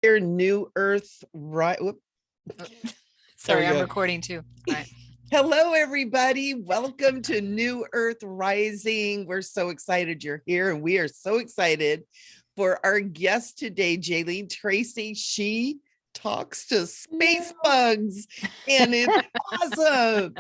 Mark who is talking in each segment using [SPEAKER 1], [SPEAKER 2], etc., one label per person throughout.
[SPEAKER 1] Here, New Earth, right?
[SPEAKER 2] Sorry, I'm recording too. All right.
[SPEAKER 1] Hello, everybody. Welcome to New Earth Rising. We're so excited you're here, and we are so excited for our guest today, Jeilene Tracey. She talks to space bugs, and it's awesome.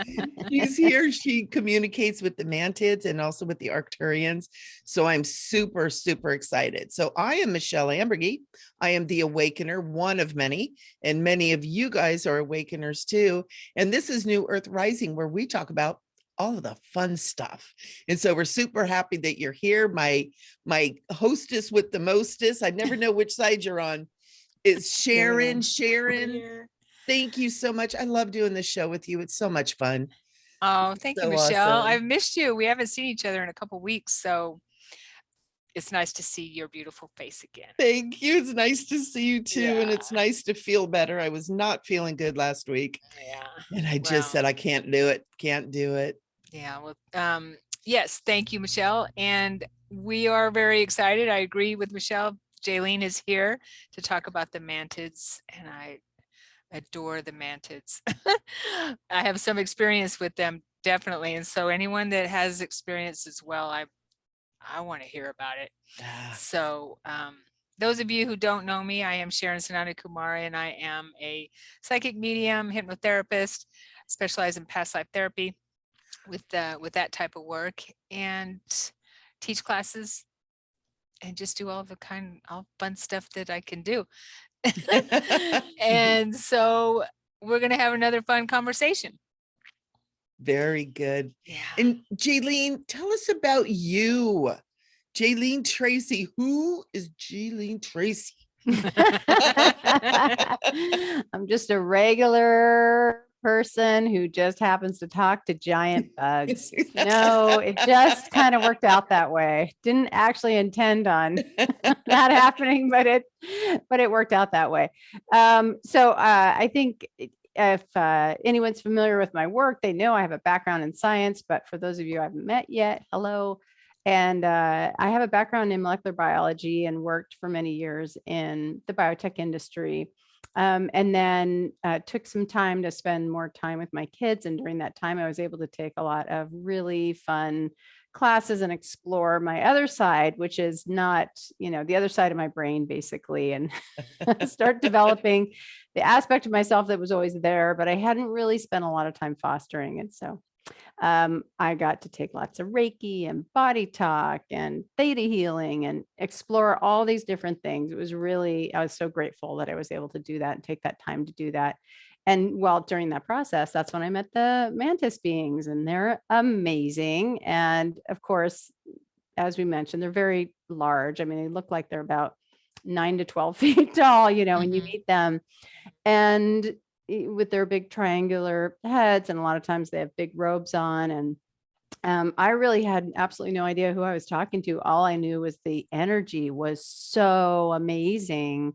[SPEAKER 1] She's here. She communicates with the Mantids and also with the Arcturians. So I'm super, super excited. So I am Michelle Ambergy. I am the Awakener, one of many, and many of you guys are Awakeners too. And this is New Earth Rising, where we talk about all of the fun stuff. And so we're super happy that you're here. My hostess with the mostest, I never know which side you're on, is Sharon. Sharon, thank you so much. I love doing this show with you. It's so much fun.
[SPEAKER 2] Oh, thank you,
[SPEAKER 1] So
[SPEAKER 2] Michelle.
[SPEAKER 1] awesome.
[SPEAKER 2] I've missed you. We haven't seen each other in a couple weeks, so it's nice to see your beautiful face again.
[SPEAKER 1] Thank you. It's nice to see you too. And it's nice to feel better. I was not feeling good last week.
[SPEAKER 2] Yeah.
[SPEAKER 1] And I just said, I can't do it. Can't do it.
[SPEAKER 2] Yeah. Well, yes, thank you, Michelle. And we are very excited. I agree with Michelle. Jeilene is here to talk about the Mantids, and I adore the Mantids. I have some experience with them, definitely. And so anyone that has experience as well, I want to hear about it. So those of you who don't know me, I am Sharon Sananda Kumari, and I am a psychic medium, hypnotherapist, specialize in past life therapy with that type of work, and teach classes and just do all fun stuff that I can do. And so we're going to have another fun conversation.
[SPEAKER 1] Very good.
[SPEAKER 2] Yeah.
[SPEAKER 1] And Jeilene, tell us about you. Jeilene Tracey. Who is Jeilene Tracey?
[SPEAKER 3] I'm just a regular person who just happens to talk to giant bugs. No, it just kind of worked out that way. Didn't actually intend on that happening, but it worked out that way. So I think if anyone's familiar with my work, they know I have a background in science, but for those of you I haven't met yet, hello. And I have a background in molecular biology and worked for many years in the biotech industry. And then took some time to spend more time with my kids. And during that time, I was able to take a lot of really fun classes and explore my other side, which is not, the other side of my brain, basically, and start developing the aspect of myself that was always there, but I hadn't really spent a lot of time fostering it. So I got to take lots of Reiki and body talk and theta healing and explore all these different things. I was so grateful that I was able to do that and take that time to do that. And while during that process, that's when I met the Mantis beings, and they're amazing. And of course, as we mentioned, they're very large. I mean, they look like they're about 9 to 12 feet tall, when you meet them. And with their big triangular heads, and a lot of times they have big robes on. And I really had absolutely no idea who I was talking to. All I knew was the energy was so amazing,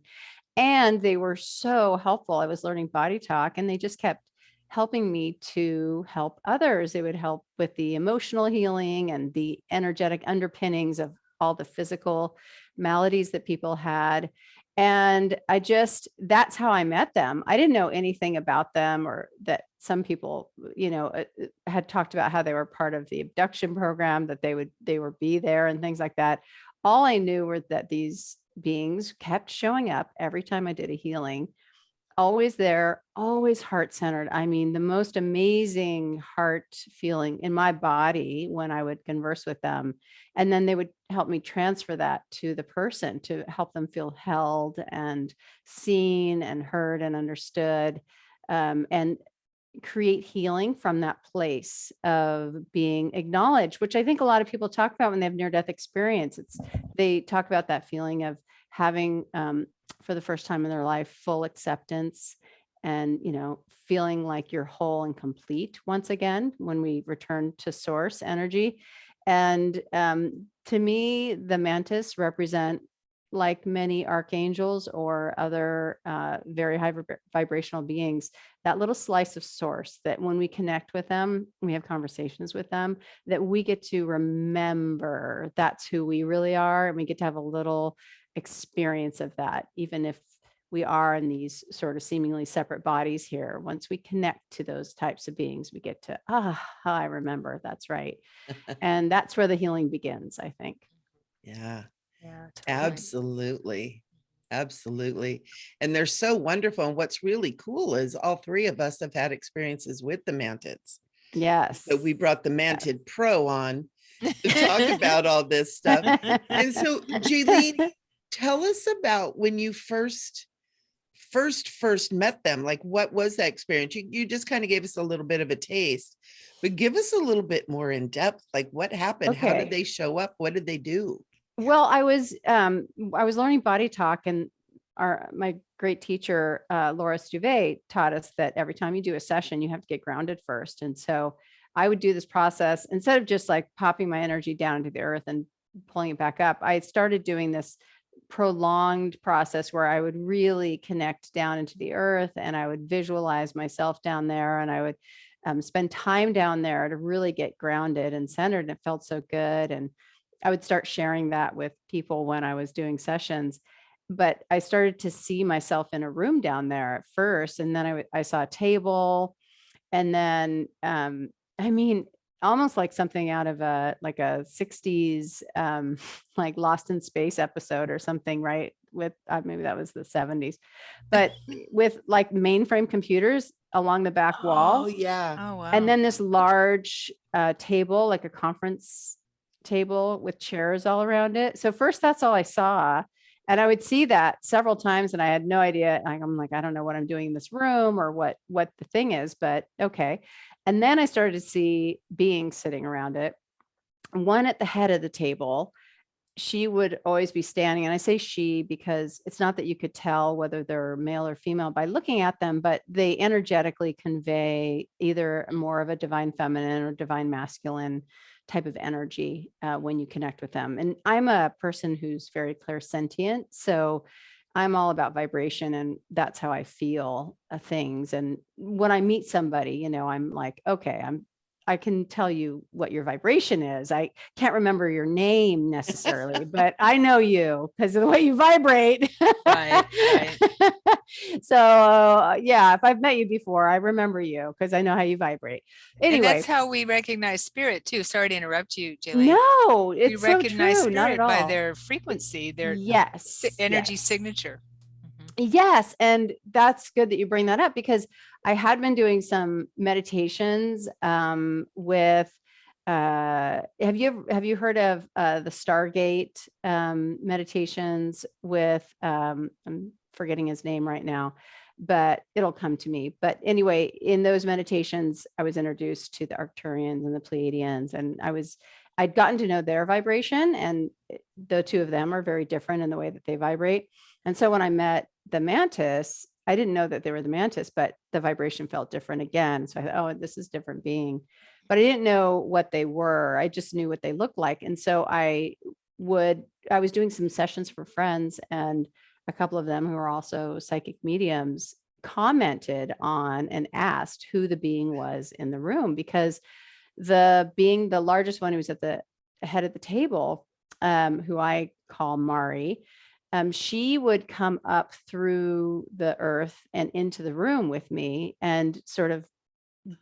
[SPEAKER 3] and they were so helpful. I was learning body talk, and they just kept helping me to help others. They would help with the emotional healing and the energetic underpinnings of all the physical maladies that people had. And that's how I met them. I didn't know anything about them, or that some people, had talked about how they were part of the abduction program, that they would be there and things like that. All I knew were that these beings kept showing up every time I did a healing, always there, always heart-centered. I mean, the most amazing heart feeling in my body when I would converse with them. And then they would help me transfer that to the person to help them feel held and seen and heard and understood, and create healing from that place of being acknowledged, which I think a lot of people talk about when they have near-death experience. They talk about that feeling of having, for the first time in their life, full acceptance, and feeling like you're whole and complete once again when we return to source energy. And to me, the Mantis represent, like many archangels or other very high vibrational beings, that little slice of source that when we connect with them, we have conversations with them, that we get to remember that's who we really are. And we get to have a little experience of that, even if we are in these sort of seemingly separate bodies here. Once we connect to those types of beings, we get to, I remember, that's right. And that's where the healing begins, I think.
[SPEAKER 1] Yeah,
[SPEAKER 2] Yeah, totally.
[SPEAKER 1] absolutely. Absolutely. And they're so wonderful. And what's really cool is all three of us have had experiences with the Mantids.
[SPEAKER 3] Yes.
[SPEAKER 1] So we brought the Mantid Pro on to talk about all this stuff. And so, Jeilene, tell us about when you first met them. Like, what was that experience? You just kind of gave us a little bit of a taste, but give us a little bit more in depth. Like, what happened? How did they show up? What did they do?
[SPEAKER 3] Well, I was learning body talk, and my great teacher, Laura Stuve, taught us that every time you do a session, you have to get grounded first. And so I would do this process instead of just like popping my energy down into the earth and pulling it back up. I started doing this prolonged process where I would really connect down into the earth, and I would visualize myself down there, and I would spend time down there to really get grounded and centered. And it felt so good. And I would start sharing that with people when I was doing sessions. But I started to see myself in a room down there at first. And then I saw a table, and then, I mean, almost like something out of a 60s, like Lost in Space episode or something, right? With maybe that was the 70s, but with like mainframe computers along the back wall.
[SPEAKER 1] Oh, yeah.
[SPEAKER 2] Oh, wow.
[SPEAKER 3] And then this large table, like a conference table with chairs all around it. So first, that's all I saw. And I would see that several times, and I had no idea. I'm like, I don't know what I'm doing in this room or what the thing is, but okay. And then I started to see beings sitting around it. One at the head of the table, she would always be standing. And I say she because it's not that you could tell whether they're male or female by looking at them, but they energetically convey either more of a divine feminine or divine masculine type of energy when you connect with them. And I'm a person who's very clairsentient. So I'm all about vibration, and that's how I feel things. And when I meet somebody, I'm like, okay, I can tell you what your vibration is. I can't remember your name necessarily, but I know you because of the way you vibrate.
[SPEAKER 2] Right.
[SPEAKER 3] So yeah, if I've met you before, I remember you because I know how you vibrate. Anyway,
[SPEAKER 2] and that's how we recognize spirit too. Sorry to interrupt you, Jeilene.
[SPEAKER 3] No, it's
[SPEAKER 2] we
[SPEAKER 3] so
[SPEAKER 2] recognize
[SPEAKER 3] true. Not at
[SPEAKER 2] spirit
[SPEAKER 3] all.
[SPEAKER 2] by their frequency, their energy signature.
[SPEAKER 3] Yes. And that's good that you bring that up, because I had been doing some meditations with have you heard of the Stargate meditations with I'm forgetting his name right now, but it'll come to me. But anyway, in those meditations, I was introduced to the Arcturians and the Pleiadians, and I'd gotten to know their vibration, and the two of them are very different in the way that they vibrate. And so when I met the Mantis, I didn't know that they were the Mantis, but the vibration felt different again. So I thought, oh, this is different being, but I didn't know what they were. I just knew what they looked like. And so I was doing some sessions for friends, and a couple of them who are also psychic mediums commented on and asked who the being was in the room, because the largest one who was at the head of the table, who I call Mari, she would come up through the earth and into the room with me and sort of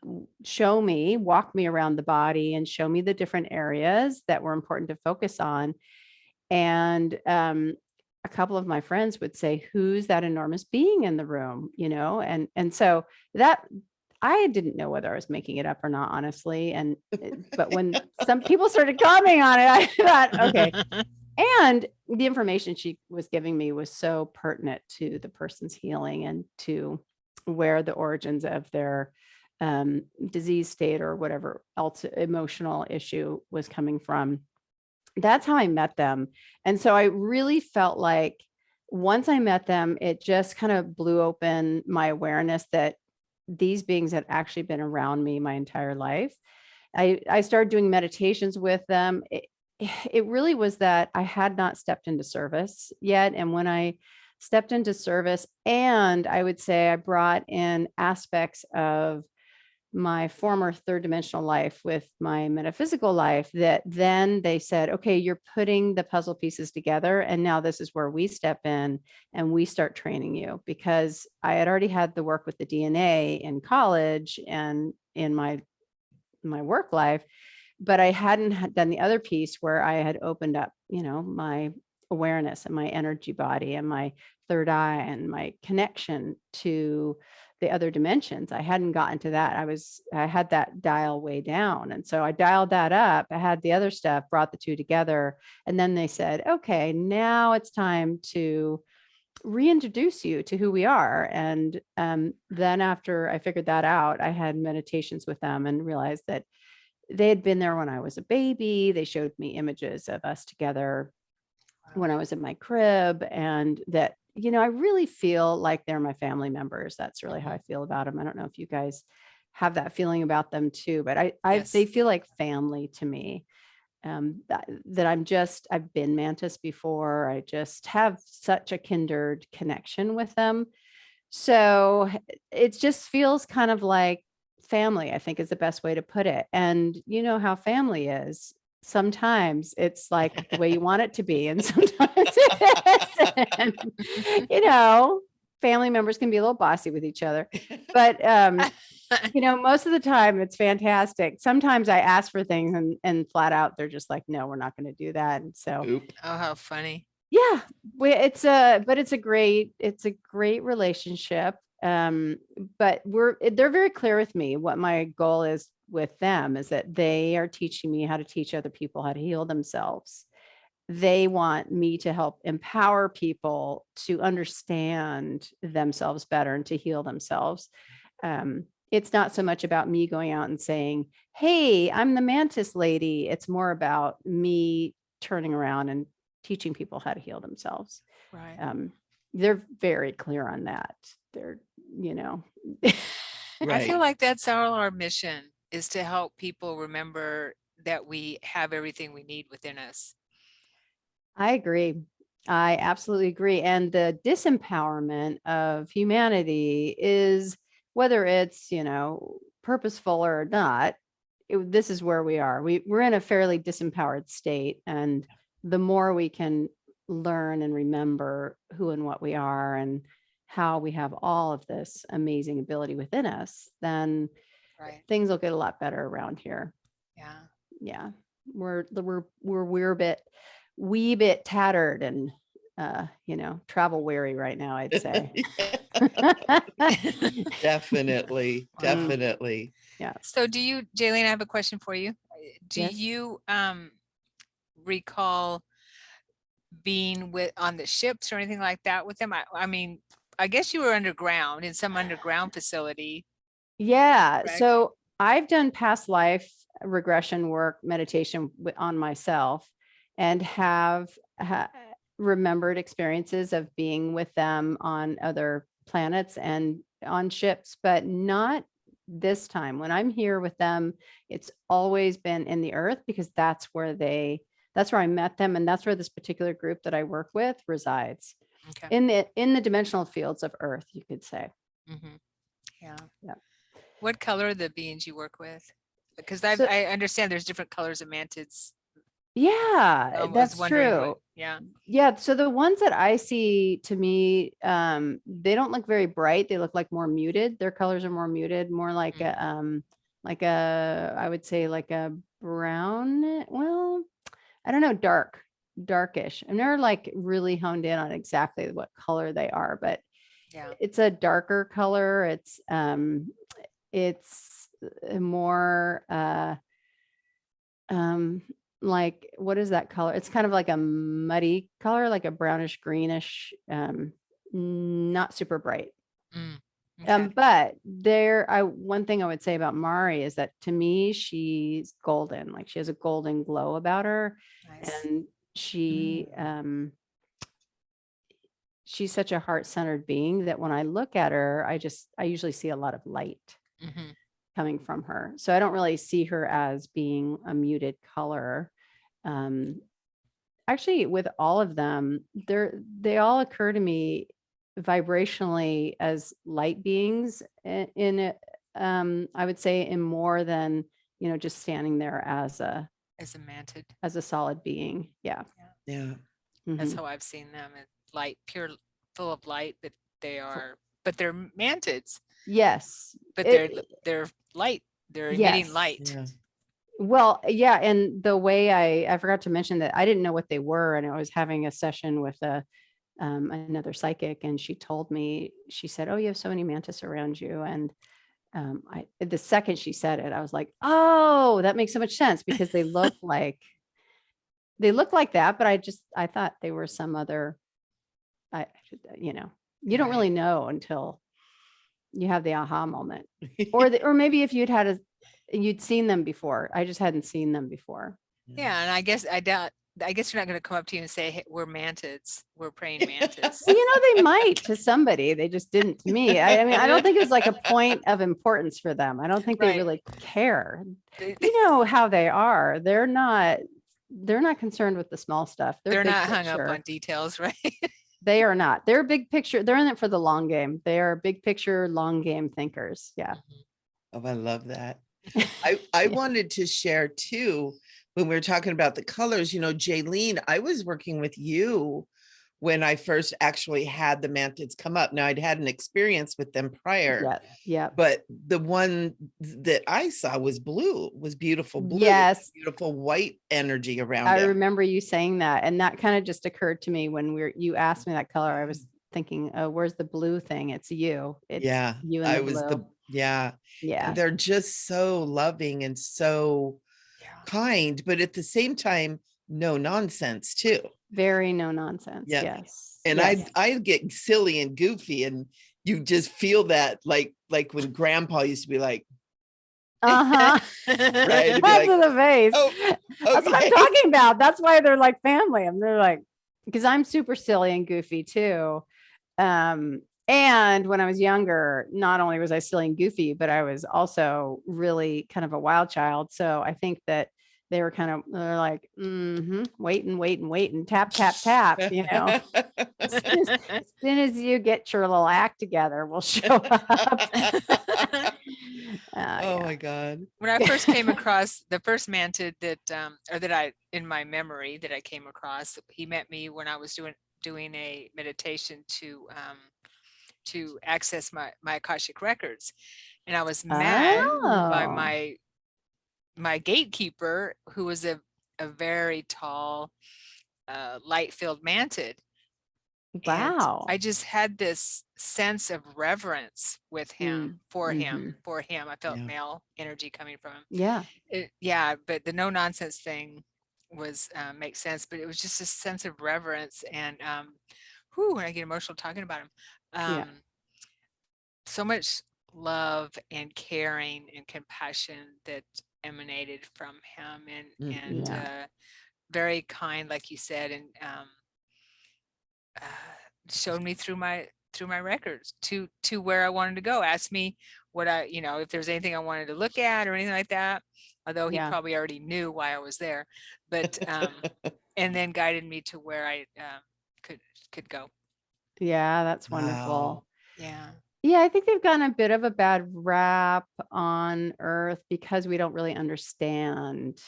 [SPEAKER 3] walk me around the body and show me the different areas that were important to focus on. And a couple of my friends would say, who's that enormous being in the room? And so that I didn't know whether I was making it up or not, honestly. But when some people started commenting on it, I thought, okay. And the information she was giving me was so pertinent to the person's healing and to where the origins of their disease state or whatever else emotional issue was coming from. That's how I met them. And so I really felt like once I met them, it just kind of blew open my awareness that these beings had actually been around me my entire life. I started doing meditations with them. It really was that I had not stepped into service yet. And when I stepped into service, and I would say I brought in aspects of my former third dimensional life with my metaphysical life, that then they said, okay, you're putting the puzzle pieces together. And now this is where we step in and we start training you, because I had already had the work with the DNA in college and in my work life, but I hadn't done the other piece where I had opened up, my awareness and my energy body and my third eye and my connection to the other dimensions. I hadn't gotten to that. I had that dial way down. And so I dialed that up. I had the other stuff, brought the two together. And then they said, okay, now it's time to reintroduce you to who we are. And then after I figured that out, I had meditations with them and realized that they had been there when I was a baby. They showed me images of us together when I was in my crib, and that, I really feel like they're my family members. That's really how I feel about them. I don't know if you guys have that feeling about them too, but
[SPEAKER 2] Yes.
[SPEAKER 3] they feel like family to me. I've been Mantis before. I just have such a kindred connection with them. So it just feels kind of like family, I think is the best way to put it. And you know how family is. Sometimes it's like the way you want it to be, and sometimes it isn't. Family members can be a little bossy with each other, but most of the time it's fantastic. Sometimes I ask for things and flat out they're just like, no, we're not going to do that. And so,
[SPEAKER 1] Oop.
[SPEAKER 2] Oh, how funny.
[SPEAKER 3] yeah, it's a great relationship. But they're very clear with me. What my goal is with them is that they are teaching me how to teach other people how to heal themselves. They want me to help empower people to understand themselves better and to heal themselves. It's not so much about me going out and saying, hey, I'm the Mantis lady. It's more about me turning around and teaching people how to heal themselves.
[SPEAKER 2] Right.
[SPEAKER 3] They're very clear on that. They're,
[SPEAKER 2] I feel
[SPEAKER 1] Right.
[SPEAKER 2] like that's our mission, is to help people remember that we have everything we need within us.
[SPEAKER 3] I agree. I absolutely agree. And the disempowerment of humanity is, whether it's, purposeful or not, this is where we are. We're in a fairly disempowered state. And the more we can learn and remember who and what we are and how we have all of this amazing ability within us, then
[SPEAKER 2] Right.
[SPEAKER 3] things will get a lot better around here.
[SPEAKER 2] Yeah.
[SPEAKER 3] Yeah. We're a wee bit tattered and travel weary right now, I'd say.
[SPEAKER 1] Definitely.
[SPEAKER 2] Wow.
[SPEAKER 1] Definitely.
[SPEAKER 3] Yeah.
[SPEAKER 2] So Jeilene, I have a question for you. Do
[SPEAKER 3] Yes.
[SPEAKER 2] you recall being on the ships or anything like that with them? I mean, I guess you were underground in some underground facility.
[SPEAKER 3] Yeah.
[SPEAKER 2] Correct?
[SPEAKER 3] So I've done past life regression work, meditation on myself, and have remembered experiences of being with them on other planets and on ships, but not this time. When I'm here with them, it's always been in the earth, because that's where I met them. And that's where this particular group that I work with resides,
[SPEAKER 2] Okay.
[SPEAKER 3] in the dimensional fields of earth, you could say.
[SPEAKER 2] Mm-hmm. Yeah.
[SPEAKER 3] Yeah.
[SPEAKER 2] What color are the beings you work with? Because
[SPEAKER 3] So-
[SPEAKER 2] I understand there's different colors of mantids.
[SPEAKER 3] Yeah,
[SPEAKER 2] I was
[SPEAKER 3] that's
[SPEAKER 2] wondering
[SPEAKER 3] true.
[SPEAKER 2] yeah.
[SPEAKER 3] Yeah. So the ones that I see, to me, they don't look very bright. They look like more muted. Their colors are more muted, more like I would say like a brown. Well, I don't know, darkish. I've never like really honed in on exactly what color they are, but
[SPEAKER 2] Yeah.
[SPEAKER 3] it's a darker color. It's more like, what is that color? It's kind of like a muddy color, like a brownish greenish, not super bright.
[SPEAKER 2] Okay.
[SPEAKER 3] But one thing I would say about Mari is that, to me, she's golden. Like, she has a golden glow about her.
[SPEAKER 2] Nice.
[SPEAKER 3] And she's such a heart-centered being that when I look at her, I usually see a lot of light coming from her. So I don't really see her as being a muted color. Actually, with all of them, they all occur to me vibrationally as light beings in I would say in more than, just standing there as a
[SPEAKER 2] mantid.
[SPEAKER 3] solid being. Yeah.
[SPEAKER 1] Yeah.
[SPEAKER 2] That's
[SPEAKER 3] Mhm.
[SPEAKER 2] how I've seen them. Light, pure, full of light, but they're mantids,
[SPEAKER 3] Yes.
[SPEAKER 2] but
[SPEAKER 3] It-
[SPEAKER 2] they're light. They're emitting
[SPEAKER 3] yes.
[SPEAKER 2] light.
[SPEAKER 1] Yeah.
[SPEAKER 3] Well, yeah. And the way I forgot to mention that I didn't know what they were. And I was having a session with another psychic, and she told me, she said, "Oh, you have so many mantis around you." And the second she said it, I was like, "Oh, that makes so much sense," because they look like that. But I thought they were some other, you don't
[SPEAKER 2] Right.
[SPEAKER 3] really know until you have the aha moment, or maybe if you'd seen them before. I just hadn't seen them before.
[SPEAKER 2] Yeah, and I guess you're not going to come up to you and say, "Hey, we're mantids. We're praying mantis."
[SPEAKER 3] Well, they might to somebody. They just didn't to me. I mean, I don't think it was like a point of importance for them. I don't think they
[SPEAKER 2] Right.
[SPEAKER 3] really care. You know how they are. They're not concerned with the small stuff.
[SPEAKER 2] They're
[SPEAKER 3] big
[SPEAKER 2] not hung up
[SPEAKER 3] picture.
[SPEAKER 2] on details, right?
[SPEAKER 3] They are not. They're big picture. They're in it for the long game. They are big picture, long game thinkers. Yeah.
[SPEAKER 1] Oh, I love that. I wanted to share too, when we were talking about the colors, Jeilene, I was working with you when I first actually had the mantids come up. Now, I'd had an experience with them prior.
[SPEAKER 3] Yeah. Yeah.
[SPEAKER 1] But the one that I saw was beautiful blue.
[SPEAKER 3] Yes.
[SPEAKER 1] Beautiful white energy around
[SPEAKER 3] I
[SPEAKER 1] it.
[SPEAKER 3] remember you saying that. And that kind of just occurred to me when you asked me that color. I was thinking, oh, where's the blue thing? It's you. It's you and the blue.
[SPEAKER 1] Yeah.
[SPEAKER 3] Yeah.
[SPEAKER 1] And they're just so loving and so kind, but at the same time, no nonsense too.
[SPEAKER 3] Very no nonsense.
[SPEAKER 1] Yeah.
[SPEAKER 3] Yes.
[SPEAKER 1] And
[SPEAKER 3] yes.
[SPEAKER 1] I get silly and goofy, and you just feel that like when grandpa used to be like,
[SPEAKER 3] right.
[SPEAKER 1] Right.
[SPEAKER 3] That's in the face.
[SPEAKER 1] Oh,
[SPEAKER 3] That's what I'm talking about. That's why they're like family. And they're like, because I'm super silly and goofy too. And when I was younger, not only was I silly and goofy, but I was also really kind of a wild child. So I think that they were they're like, waiting, tap, tap, tap, as soon as you get your little act together, we'll show up.
[SPEAKER 1] Oh my God.
[SPEAKER 2] When I first came across the first mantid in my memory that I came across, he met me when I was doing a meditation to access my Akashic records. And I was met by my gatekeeper, who was a very tall, light-filled mantid.
[SPEAKER 3] Wow.
[SPEAKER 2] And I just had this sense of reverence with him, for him. I felt male energy coming from him.
[SPEAKER 3] Yeah.
[SPEAKER 2] But the no nonsense thing was makes sense, but it was just a sense of reverence. And when I get emotional talking about him, so much love and caring and compassion that emanated from him, and very kind, like you said, and showed me through my records to where I wanted to go. Asked me what if there's anything I wanted to look at or anything like that, although he probably already knew why I was there, but and then guided me to where I could go.
[SPEAKER 3] Yeah, that's wonderful.
[SPEAKER 2] Wow.
[SPEAKER 3] Yeah, I think they've gotten a bit of a bad rap on Earth because we don't really understand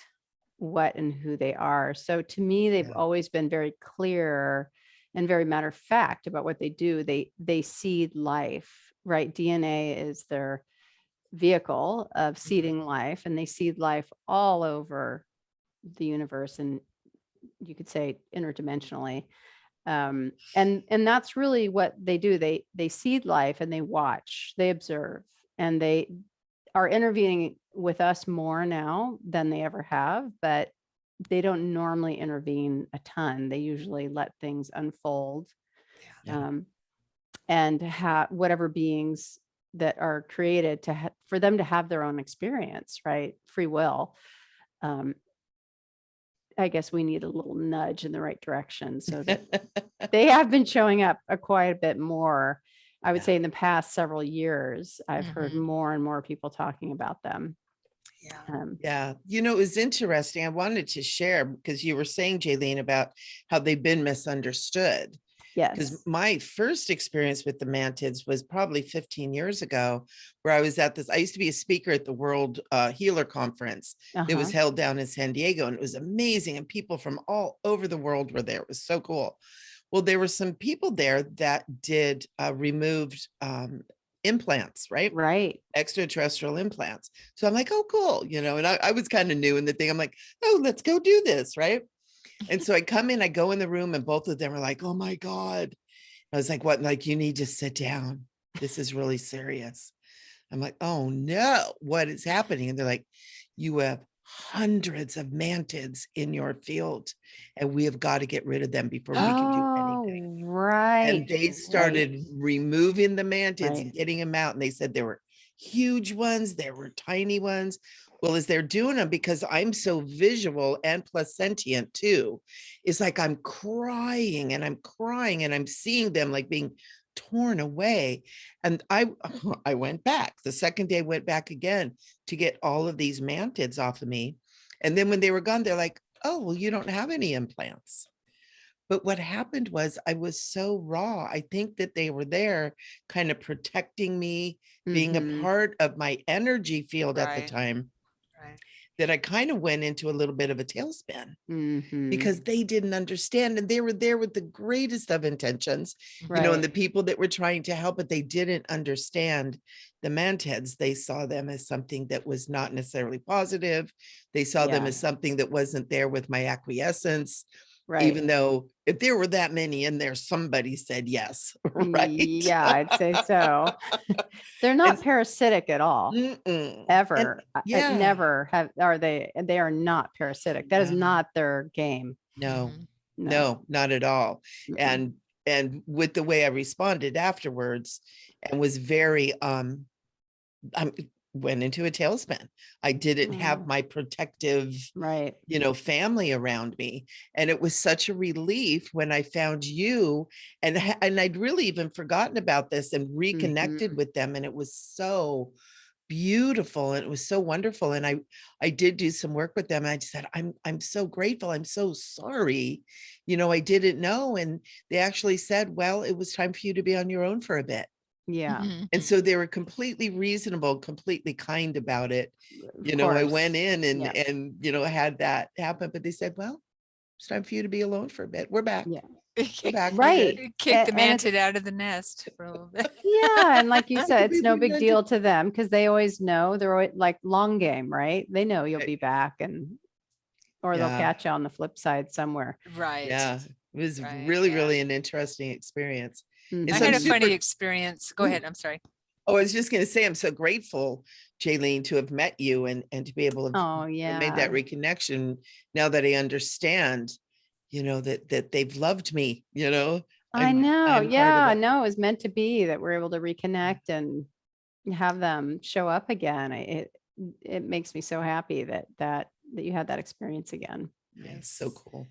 [SPEAKER 3] what and who they are. So to me, they've always been very clear and very matter of fact about what they do. They seed life, right? DNA is their vehicle of seeding life, and they seed life all over the universe, and you could say interdimensionally. And that's really what they do. They seed life, and they watch, they observe, and they are intervening with us more now than they ever have, but they don't normally intervene a ton. They usually let things unfold. And have whatever beings that are created for them to have their own experience, right? Free will. I guess we need a little nudge in the right direction, so that they have been showing up quite a bit more. I would say in the past several years, I've heard more and more people talking about them.
[SPEAKER 1] It was interesting. I wanted to share, because you were saying, Jeilene, about how they've been misunderstood.
[SPEAKER 3] Yes.
[SPEAKER 1] Because my first experience with the Mantids was probably 15 years ago, where I was at this. I used to be a speaker at the World Healer Conference that was held down in San Diego, and it was amazing. And people from all over the world were there. It was so cool. Well, there were some people there that did removed implants, right?
[SPEAKER 3] Right.
[SPEAKER 1] Extraterrestrial implants. So I'm like, oh, cool. And I was kind of new in the thing. I'm like, oh, let's go do this. Right. And so I come in, I go in the room, and both of them are like, oh my God. I was like, what? Like, you need to sit down. This is really serious. I'm like, oh no, what is happening? And they're like, you have hundreds of mantids in your field, and we have got to get rid of them before we can do anything.
[SPEAKER 3] Right.
[SPEAKER 1] And they started removing the mantids and getting them out. And they said there were huge ones, there were tiny ones. Well, as they're doing them, because I'm so visual and plus sentient too, it's like I'm crying and I'm seeing them like being torn away. And I went back. The second day, went back again to get all of these mantids off of me. And then when they were gone, they're like, oh, well, you don't have any implants. But what happened was I was so raw. I think that they were there kind of protecting me, being a part of my energy field at the time, that I kind of went into a little bit of a tailspin because they didn't understand. And they were there with the greatest of intentions, and the people that were trying to help, but they didn't understand the Mantids. They saw them as something that was not necessarily positive. They saw them as something that wasn't there with my acquiescence. Right. Even though if there were that many in there, somebody said yes. Right.
[SPEAKER 3] Yeah, I'd say so. They're not parasitic at all. Ever.
[SPEAKER 1] And,
[SPEAKER 3] never have they are not parasitic. That is not their game.
[SPEAKER 1] No, not at all. And with the way I responded afterwards, and was very went into a tailspin. I didn't have my protective, family around me. And it was such a relief when I found you, and I'd really even forgotten about this and reconnected with them. And it was so beautiful. And it was so wonderful. And I did do some work with them. And I just said, I'm so grateful. I'm so sorry. I didn't know. And they actually said, well, it was time for you to be on your own for a bit.
[SPEAKER 3] Yeah.
[SPEAKER 1] And so they were completely reasonable, completely kind about it. I went in and had that happen, but they said, well, it's time for you to be alone for a bit. We're back. Yeah. We're back.
[SPEAKER 2] Right. Kick the mantid out of the nest for a little bit.
[SPEAKER 3] Yeah. And like you said, it's no big deal to them because they always know. They're always like long game, right? They know you'll be back or they'll catch you on the flip side somewhere.
[SPEAKER 2] Right.
[SPEAKER 1] Yeah. It was really an interesting experience.
[SPEAKER 2] I had a funny experience. Go ahead. I'm sorry.
[SPEAKER 1] Oh, I was just going to say, I'm so grateful, Jeilene, to have met you and to be able to made that reconnection. Now that I understand, that they've loved me,
[SPEAKER 3] I know. Yeah, no, it was meant to be that we're able to reconnect and have them show up again. It makes me so happy that you had that experience again.
[SPEAKER 1] Yeah, so cool.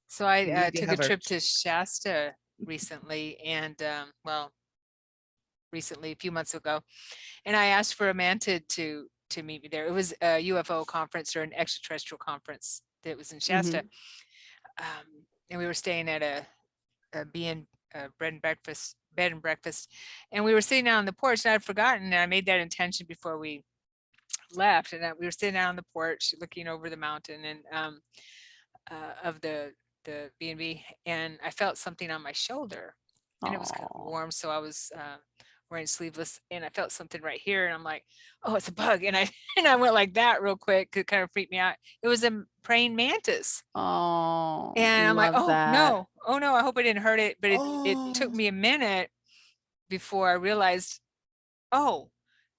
[SPEAKER 2] So I took a trip to Shasta recently, and recently a few months ago, and I asked for a mantid to meet me there. It was a UFO conference or an extraterrestrial conference that was in Shasta, and we were staying at a bed and breakfast, and we were sitting out on the porch, and I'd forgotten, and I made that intention before we left, and we were sitting out on the porch looking over the mountain and of the B&B, and I felt something on my shoulder, and it was kind of warm, so I was wearing sleeveless, and I felt something right here, and I'm like, oh, it's a bug, and I went like that real quick. It kind of freaked me out. It was a praying mantis. And I'm like, oh no, I hope I didn't hurt it, but it took me a minute before I realized, oh,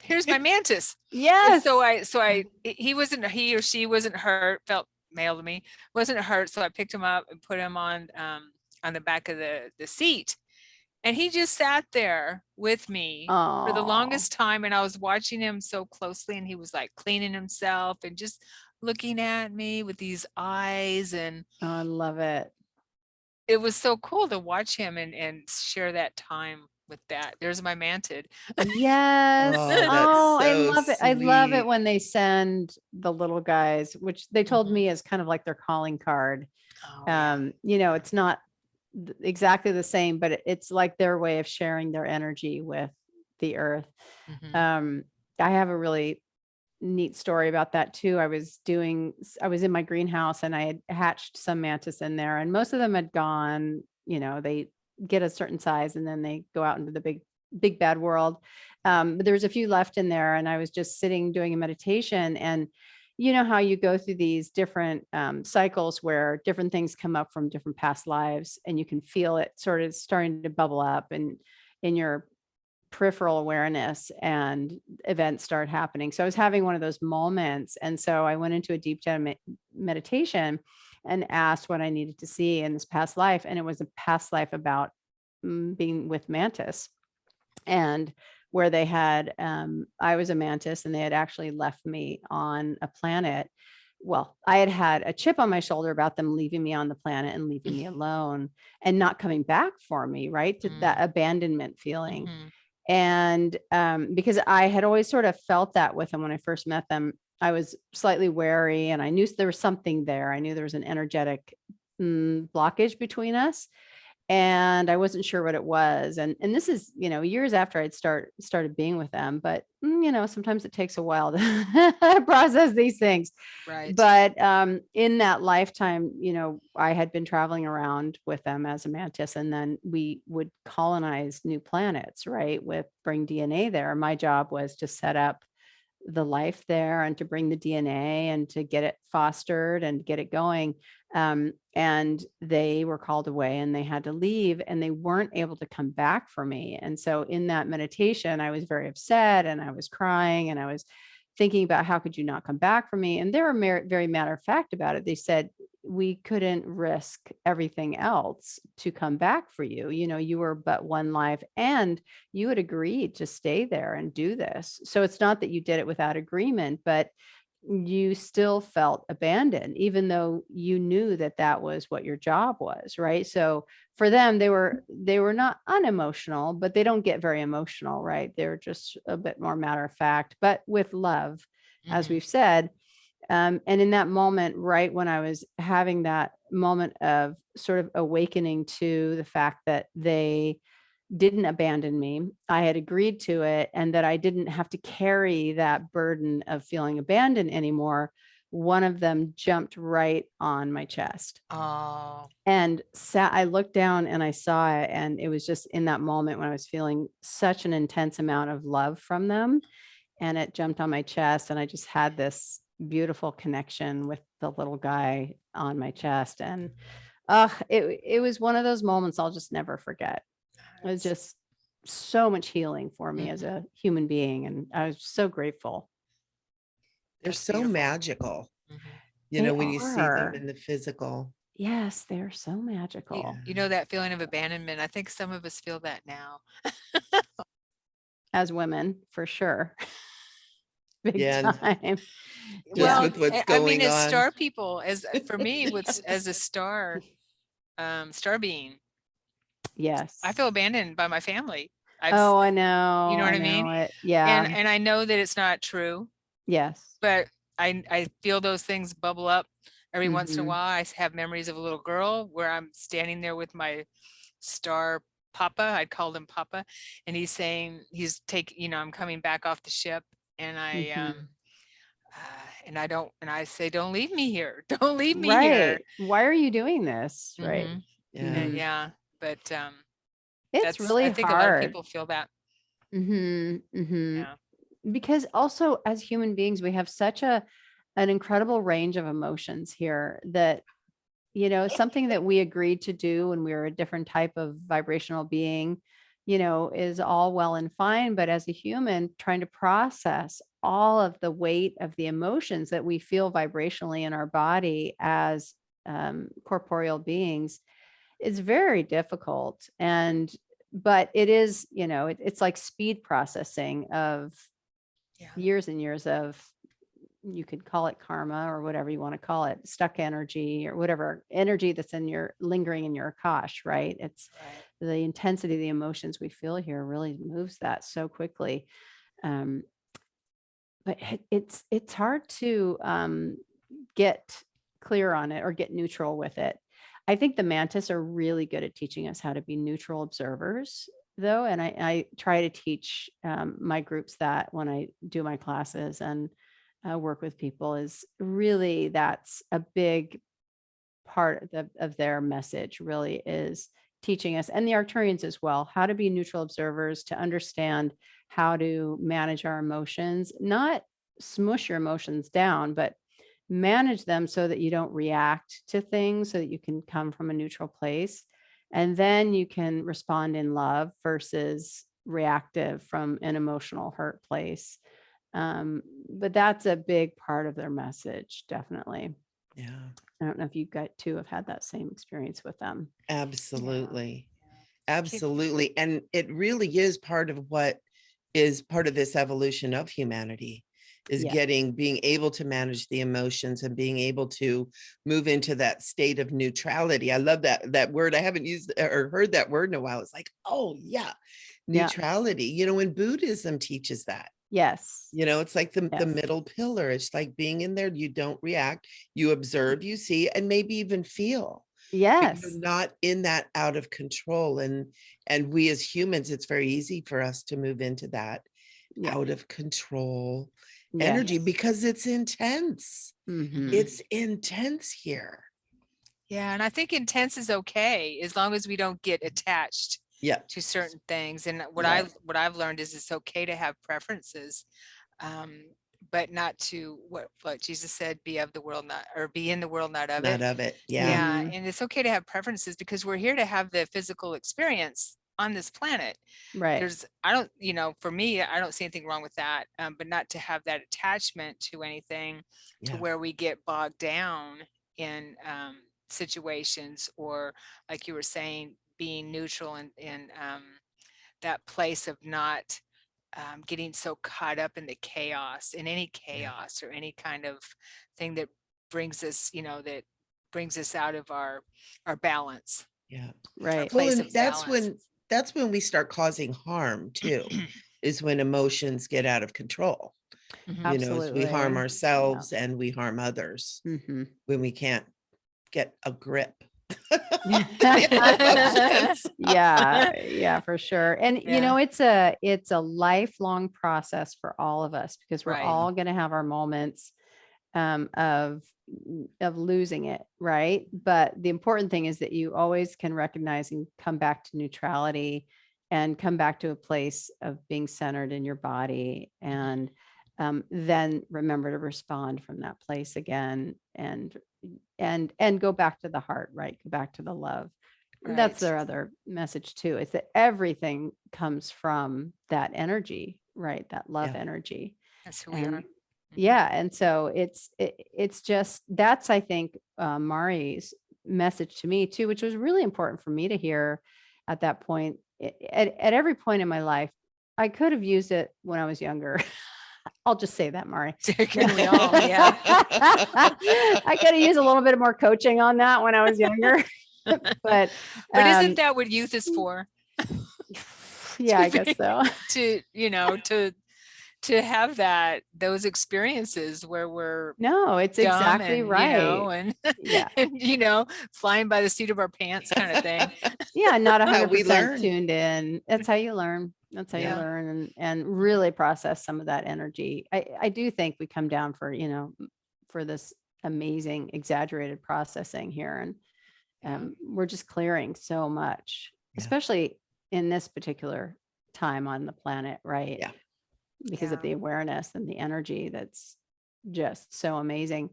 [SPEAKER 2] here's my mantis.
[SPEAKER 3] Yes.
[SPEAKER 2] And so he or she wasn't hurt, felt male to me, wasn't hurt, so I picked him up and put him on the back of the seat, and he just sat there with me for the longest time, and I was watching him so closely, and he was like cleaning himself and just looking at me with these eyes, and
[SPEAKER 3] I love it.
[SPEAKER 2] It was so cool to watch him and share that time with that. There's my mantid.
[SPEAKER 3] Yes.
[SPEAKER 1] So
[SPEAKER 3] I love it. I love
[SPEAKER 1] sweet.
[SPEAKER 3] it when they send the little guys, which they told me is kind of like their calling card. It's not exactly the same, but it's like their way of sharing their energy with the earth. I have a really neat story about that too. I was in my greenhouse and I had hatched some mantis in there, and most of them had gone, they get a certain size and then they go out into the big bad world. But there was a few left in there, and I was just sitting doing a meditation, and you know how you go through these different cycles where different things come up from different past lives, and you can feel it sort of starting to bubble up and in your peripheral awareness, and events start happening. So I was having one of those moments. And so I went into a deep meditation and asked what I needed to see in this past life. And it was a past life about being with mantis, and where they had, I was a mantis and they had actually left me on a planet. Well, I had had a chip on my shoulder about them leaving me on the planet and leaving me alone and not coming back for me, right? To that abandonment feeling. And because I had always sort of felt that with them when I first met them, I was slightly wary, and I knew there was something there. I knew there was an energetic blockage between us, and I wasn't sure what it was. And this is, years after I'd started being with them, but sometimes it takes a while to process these things.
[SPEAKER 2] Right.
[SPEAKER 3] But in that lifetime, I had been traveling around with them as a mantis, and then we would colonize new planets, right? Bring DNA there. My job was to set up the life there and to bring the DNA and to get it fostered and get it going. And they were called away and they had to leave, and they weren't able to come back for me. And so in that meditation, I was very upset and I was crying and I was thinking about how could you not come back for me? And they were very matter of fact about it. They said, we couldn't risk everything else to come back for you. You were but one life, and you had agreed to stay there and do this. So it's not that you did it without agreement, but you still felt abandoned, even though you knew that that was what your job was, right? So for them, they were not unemotional, but they don't get very emotional, right? They're just a bit more matter of fact, but with love, as we've said. And in that moment, right when I was having that moment of sort of awakening to the fact that they didn't abandon me, I had agreed to it, and that I didn't have to carry that burden of feeling abandoned anymore, one of them jumped right on my chest.
[SPEAKER 2] Oh.
[SPEAKER 3] And I looked down and I saw it, and it was just in that moment when I was feeling such an intense amount of love from them, and it jumped on my chest, and I just had this beautiful connection with the little guy on my chest. And it was one of those moments I'll just never forget. It was just so much healing for me as a human being, and I was so grateful.
[SPEAKER 1] They're
[SPEAKER 2] That's
[SPEAKER 1] so
[SPEAKER 2] beautiful.
[SPEAKER 1] magical,
[SPEAKER 3] They
[SPEAKER 1] when you see them
[SPEAKER 3] are.
[SPEAKER 1] in the physical.
[SPEAKER 3] Yes, they're so magical.
[SPEAKER 2] You know that feeling of abandonment. I think some of us feel that now.
[SPEAKER 3] As women, for sure. Big
[SPEAKER 1] Yeah.
[SPEAKER 3] time.
[SPEAKER 1] Just with what's
[SPEAKER 2] I mean,
[SPEAKER 1] going
[SPEAKER 2] as
[SPEAKER 1] on.
[SPEAKER 2] star people, for me, as a star being,
[SPEAKER 3] Yes.
[SPEAKER 2] I feel abandoned by my family.
[SPEAKER 3] I know.
[SPEAKER 2] You know what I mean?
[SPEAKER 3] Yeah.
[SPEAKER 2] And I know that it's not true,
[SPEAKER 3] Yes.
[SPEAKER 2] but I feel those things bubble up every once in a while. I have memories of a little girl where I'm standing there with my star Papa. I'd called him Papa, and he's saying I'm coming back off the ship, and I say, don't leave me here. Don't leave me here.
[SPEAKER 3] Why are you doing this? Right.
[SPEAKER 2] Yeah. But
[SPEAKER 3] it's really
[SPEAKER 2] I think
[SPEAKER 3] hard.
[SPEAKER 2] a lot of people feel that.
[SPEAKER 3] Yeah. Because also as human beings, we have such an incredible range of emotions here that, something that we agreed to do when we were a different type of vibrational being, is all well and fine. But as a human, trying to process all of the weight of the emotions that we feel vibrationally in our body as corporeal beings is very difficult. But it is, it's like speed processing of years and years of, you could call it karma or whatever you want to call it, stuck energy or whatever energy that's lingering in your akash, right? It's the intensity of the emotions we feel here really moves that so quickly. But it's hard to get clear on it or get neutral with it. I think the mantis are really good at teaching us how to be neutral observers, though. And I try to teach my groups that when I do my classes and work with people, is really that's a big part of their message, really is teaching us, and the Arcturians as well, how to be neutral observers, to understand how to manage our emotions, not smush your emotions down, but manage them so that you don't react to things, so that you can come from a neutral place. And then you can respond in love versus reactive from an emotional hurt place. But that's a big part of their message, definitely.
[SPEAKER 1] Yeah,
[SPEAKER 3] I don't know if you guys too have had that same experience with them.
[SPEAKER 1] absolutely.
[SPEAKER 2] Yeah.
[SPEAKER 1] Absolutely. And it really is part of what is part of this evolution of humanity, is
[SPEAKER 3] Yeah.
[SPEAKER 1] being able to manage the emotions and being able to move into that state of neutrality. I love that word. I haven't used or heard that word in a while. It's like, oh yeah,
[SPEAKER 3] Yeah.
[SPEAKER 1] neutrality. You know, and Buddhism teaches that.
[SPEAKER 3] Yes.
[SPEAKER 1] You know, it's like the
[SPEAKER 3] Yes.
[SPEAKER 1] middle pillar. It's like being in there. You don't react, you observe, you see, and maybe even feel. But
[SPEAKER 3] Yes.
[SPEAKER 1] you're not in that out of control. And we as humans, it's very easy for us to move into that
[SPEAKER 3] Yeah.
[SPEAKER 1] out of control
[SPEAKER 3] Yes.
[SPEAKER 1] energy, because it's intense.
[SPEAKER 3] Mhm.
[SPEAKER 1] It's intense here.
[SPEAKER 2] Yeah, and I think intense is okay as long as we don't get attached
[SPEAKER 1] Yeah.
[SPEAKER 2] to certain things. And what
[SPEAKER 3] Right.
[SPEAKER 2] I've learned is it's okay to have preferences, but not to what Jesus said, be of the world, not, or be in the world, not of
[SPEAKER 1] Not
[SPEAKER 2] it.
[SPEAKER 1] of it. Yeah.
[SPEAKER 2] Yeah,
[SPEAKER 3] Mhm.
[SPEAKER 2] and it's okay to have preferences because we're here to have the physical experience on this planet.
[SPEAKER 3] Right.
[SPEAKER 2] I don't, for me, I don't see anything wrong with that, but not to have that attachment to anything to
[SPEAKER 1] Yeah.
[SPEAKER 2] where we get bogged down in situations, or like you were saying, being neutral in that place of not getting so caught up in the chaos, in any chaos or any kind of thing that brings us, that brings us out of our balance,
[SPEAKER 1] Yeah.
[SPEAKER 2] our
[SPEAKER 3] Right.
[SPEAKER 1] Well,
[SPEAKER 2] place
[SPEAKER 1] and
[SPEAKER 2] of
[SPEAKER 1] that's
[SPEAKER 2] balance.
[SPEAKER 1] when we start causing harm too, is when emotions get out of control.
[SPEAKER 2] Mhm.
[SPEAKER 1] You know, as we harm
[SPEAKER 3] Absolutely.
[SPEAKER 1] ourselves and we harm others,
[SPEAKER 3] Mhm.
[SPEAKER 1] when we can't get a grip.
[SPEAKER 3] Yeah, yeah, for sure. And you
[SPEAKER 2] Yeah.
[SPEAKER 3] know, it's a lifelong process for all of us, because we're
[SPEAKER 2] Right.
[SPEAKER 3] all going to have our moments of losing it, right? But the important thing is that you always can recognize and come back to neutrality, and come back to a place of being centered in your body, and then remember to respond from that place again, and go back to the heart, right? Go back to the love. And that's
[SPEAKER 2] Right.
[SPEAKER 3] their other message too, is that everything comes from that energy, right? That love
[SPEAKER 1] Yeah.
[SPEAKER 3] energy.
[SPEAKER 2] That's who we are.
[SPEAKER 3] And yeah, and so it's just, that's, I think, Mari's message to me too, which was really important for me to hear at that point. At every point in my life, I could have used it when I was younger. I'll just say that, Mari.
[SPEAKER 2] Can we all? Yeah.
[SPEAKER 3] I could have used a little bit more coaching on that when I was younger. But
[SPEAKER 2] isn't that what youth is for?
[SPEAKER 3] yeah, I guess so.
[SPEAKER 2] To have those experiences where we're
[SPEAKER 3] No, it's
[SPEAKER 2] dumb
[SPEAKER 3] exactly
[SPEAKER 2] and,
[SPEAKER 3] right. Yeah.
[SPEAKER 2] and, flying by the seat of our pants kind of thing.
[SPEAKER 3] Yeah, not
[SPEAKER 1] How we
[SPEAKER 3] 100%
[SPEAKER 1] learn.
[SPEAKER 3] tuned in. That's how you learn. That's how you
[SPEAKER 2] Yeah.
[SPEAKER 3] learn, and really process some of that energy. I do think we come down for, for this amazing exaggerated processing here, and we're just clearing so much,
[SPEAKER 1] Yeah.
[SPEAKER 3] especially in this particular time on the planet, right?
[SPEAKER 1] Yeah.
[SPEAKER 3] Because of
[SPEAKER 2] Yeah.
[SPEAKER 3] the awareness and the energy that's just so amazing.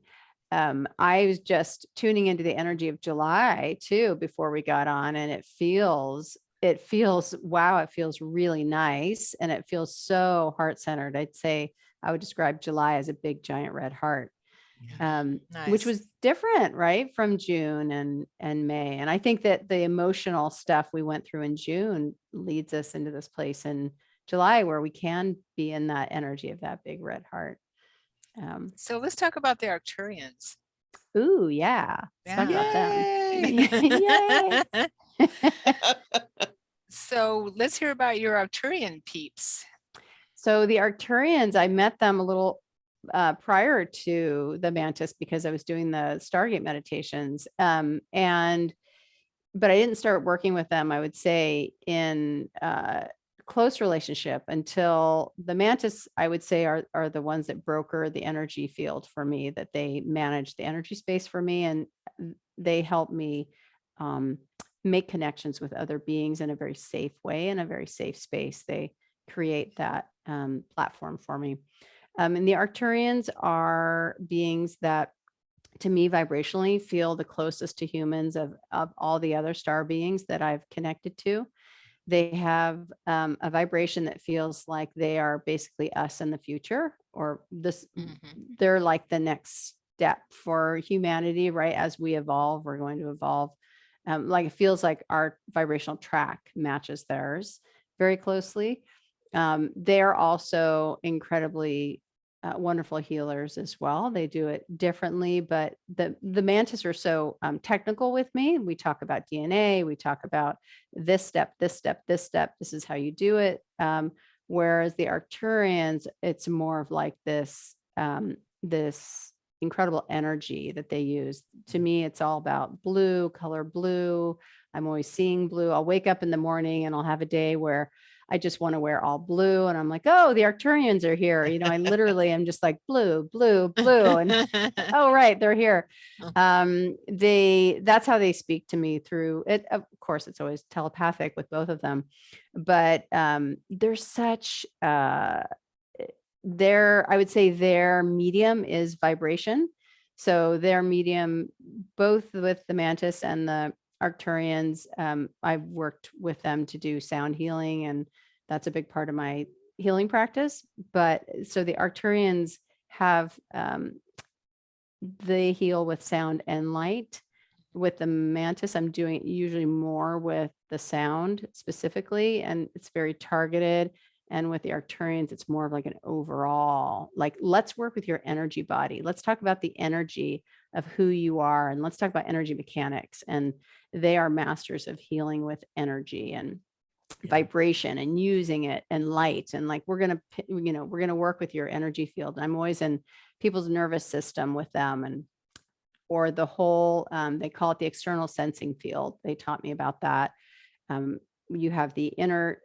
[SPEAKER 3] I was just tuning into the energy of July too before we got on, and it feels wow, it feels really nice, and it feels so heart-centered. I'd say I would describe July as a big giant red heart. Which
[SPEAKER 2] Nice.
[SPEAKER 3] was different, right, from June and May. And I think that the emotional stuff we went through in June leads us into this place in July where we can be in that energy of that big red heart.
[SPEAKER 2] So let's talk about the Arcturians.
[SPEAKER 3] Ooh, yeah. Let's talk about them.
[SPEAKER 1] Yay.
[SPEAKER 3] Yay.
[SPEAKER 2] So let's hear about your Arcturian peeps.
[SPEAKER 3] So the Arcturians, I met them a little prior to the Mantis, because I was doing the Stargate meditations. And but I didn't start working with them, I would say, in close relationship until the Mantis, I would say, are the ones that broker the energy field for me, that they manage the energy space for me, and they help me make connections with other beings in a very safe way, in a very safe space. They create that platform for me. And the Arcturians are beings that, to me, vibrationally feel the closest to humans of all the other star beings that I've connected to. They have a vibration that feels like they are basically us in the future, or this, they're like the next step for humanity, right? As we evolve, we're going to evolve. Like it feels like our vibrational track matches theirs very closely. They're also incredibly wonderful healers as well. They do it differently, but the Mantis are so technical with me. We talk about DNA, we talk about this step, this step, this step. This is how you do it. Whereas the Arcturians, it's more of like this this incredible energy that they use. To me, it's all about blue, color blue. I'm always seeing blue. I'll wake up in the morning and I'll have a day where I just want to wear all blue. And I'm like, oh, the Arcturians are here. You know, I literally am just like blue, blue, blue. And oh, right, they're here. That's how they speak to me through it. Of course, it's always telepathic with both of them, but they're such I would say their medium is vibration. So their medium, both with the Mantis and the Arcturians, I've worked with them to do sound healing, and that's a big part of my healing practice. But so the Arcturians have, they heal with sound and light. With the Mantis, I'm doing usually more with the sound specifically, and it's very targeted. And with the Arcturians, it's more of like an overall, like, let's work with your energy body. Let's talk about the energy of who you are. And let's talk about energy mechanics. And they are masters of healing with energy and vibration and using it and light. And like, we're going to work with your energy field. I'm always in people's nervous system with them, and or the whole, they call it the external sensing field. They taught me about that. You have the inner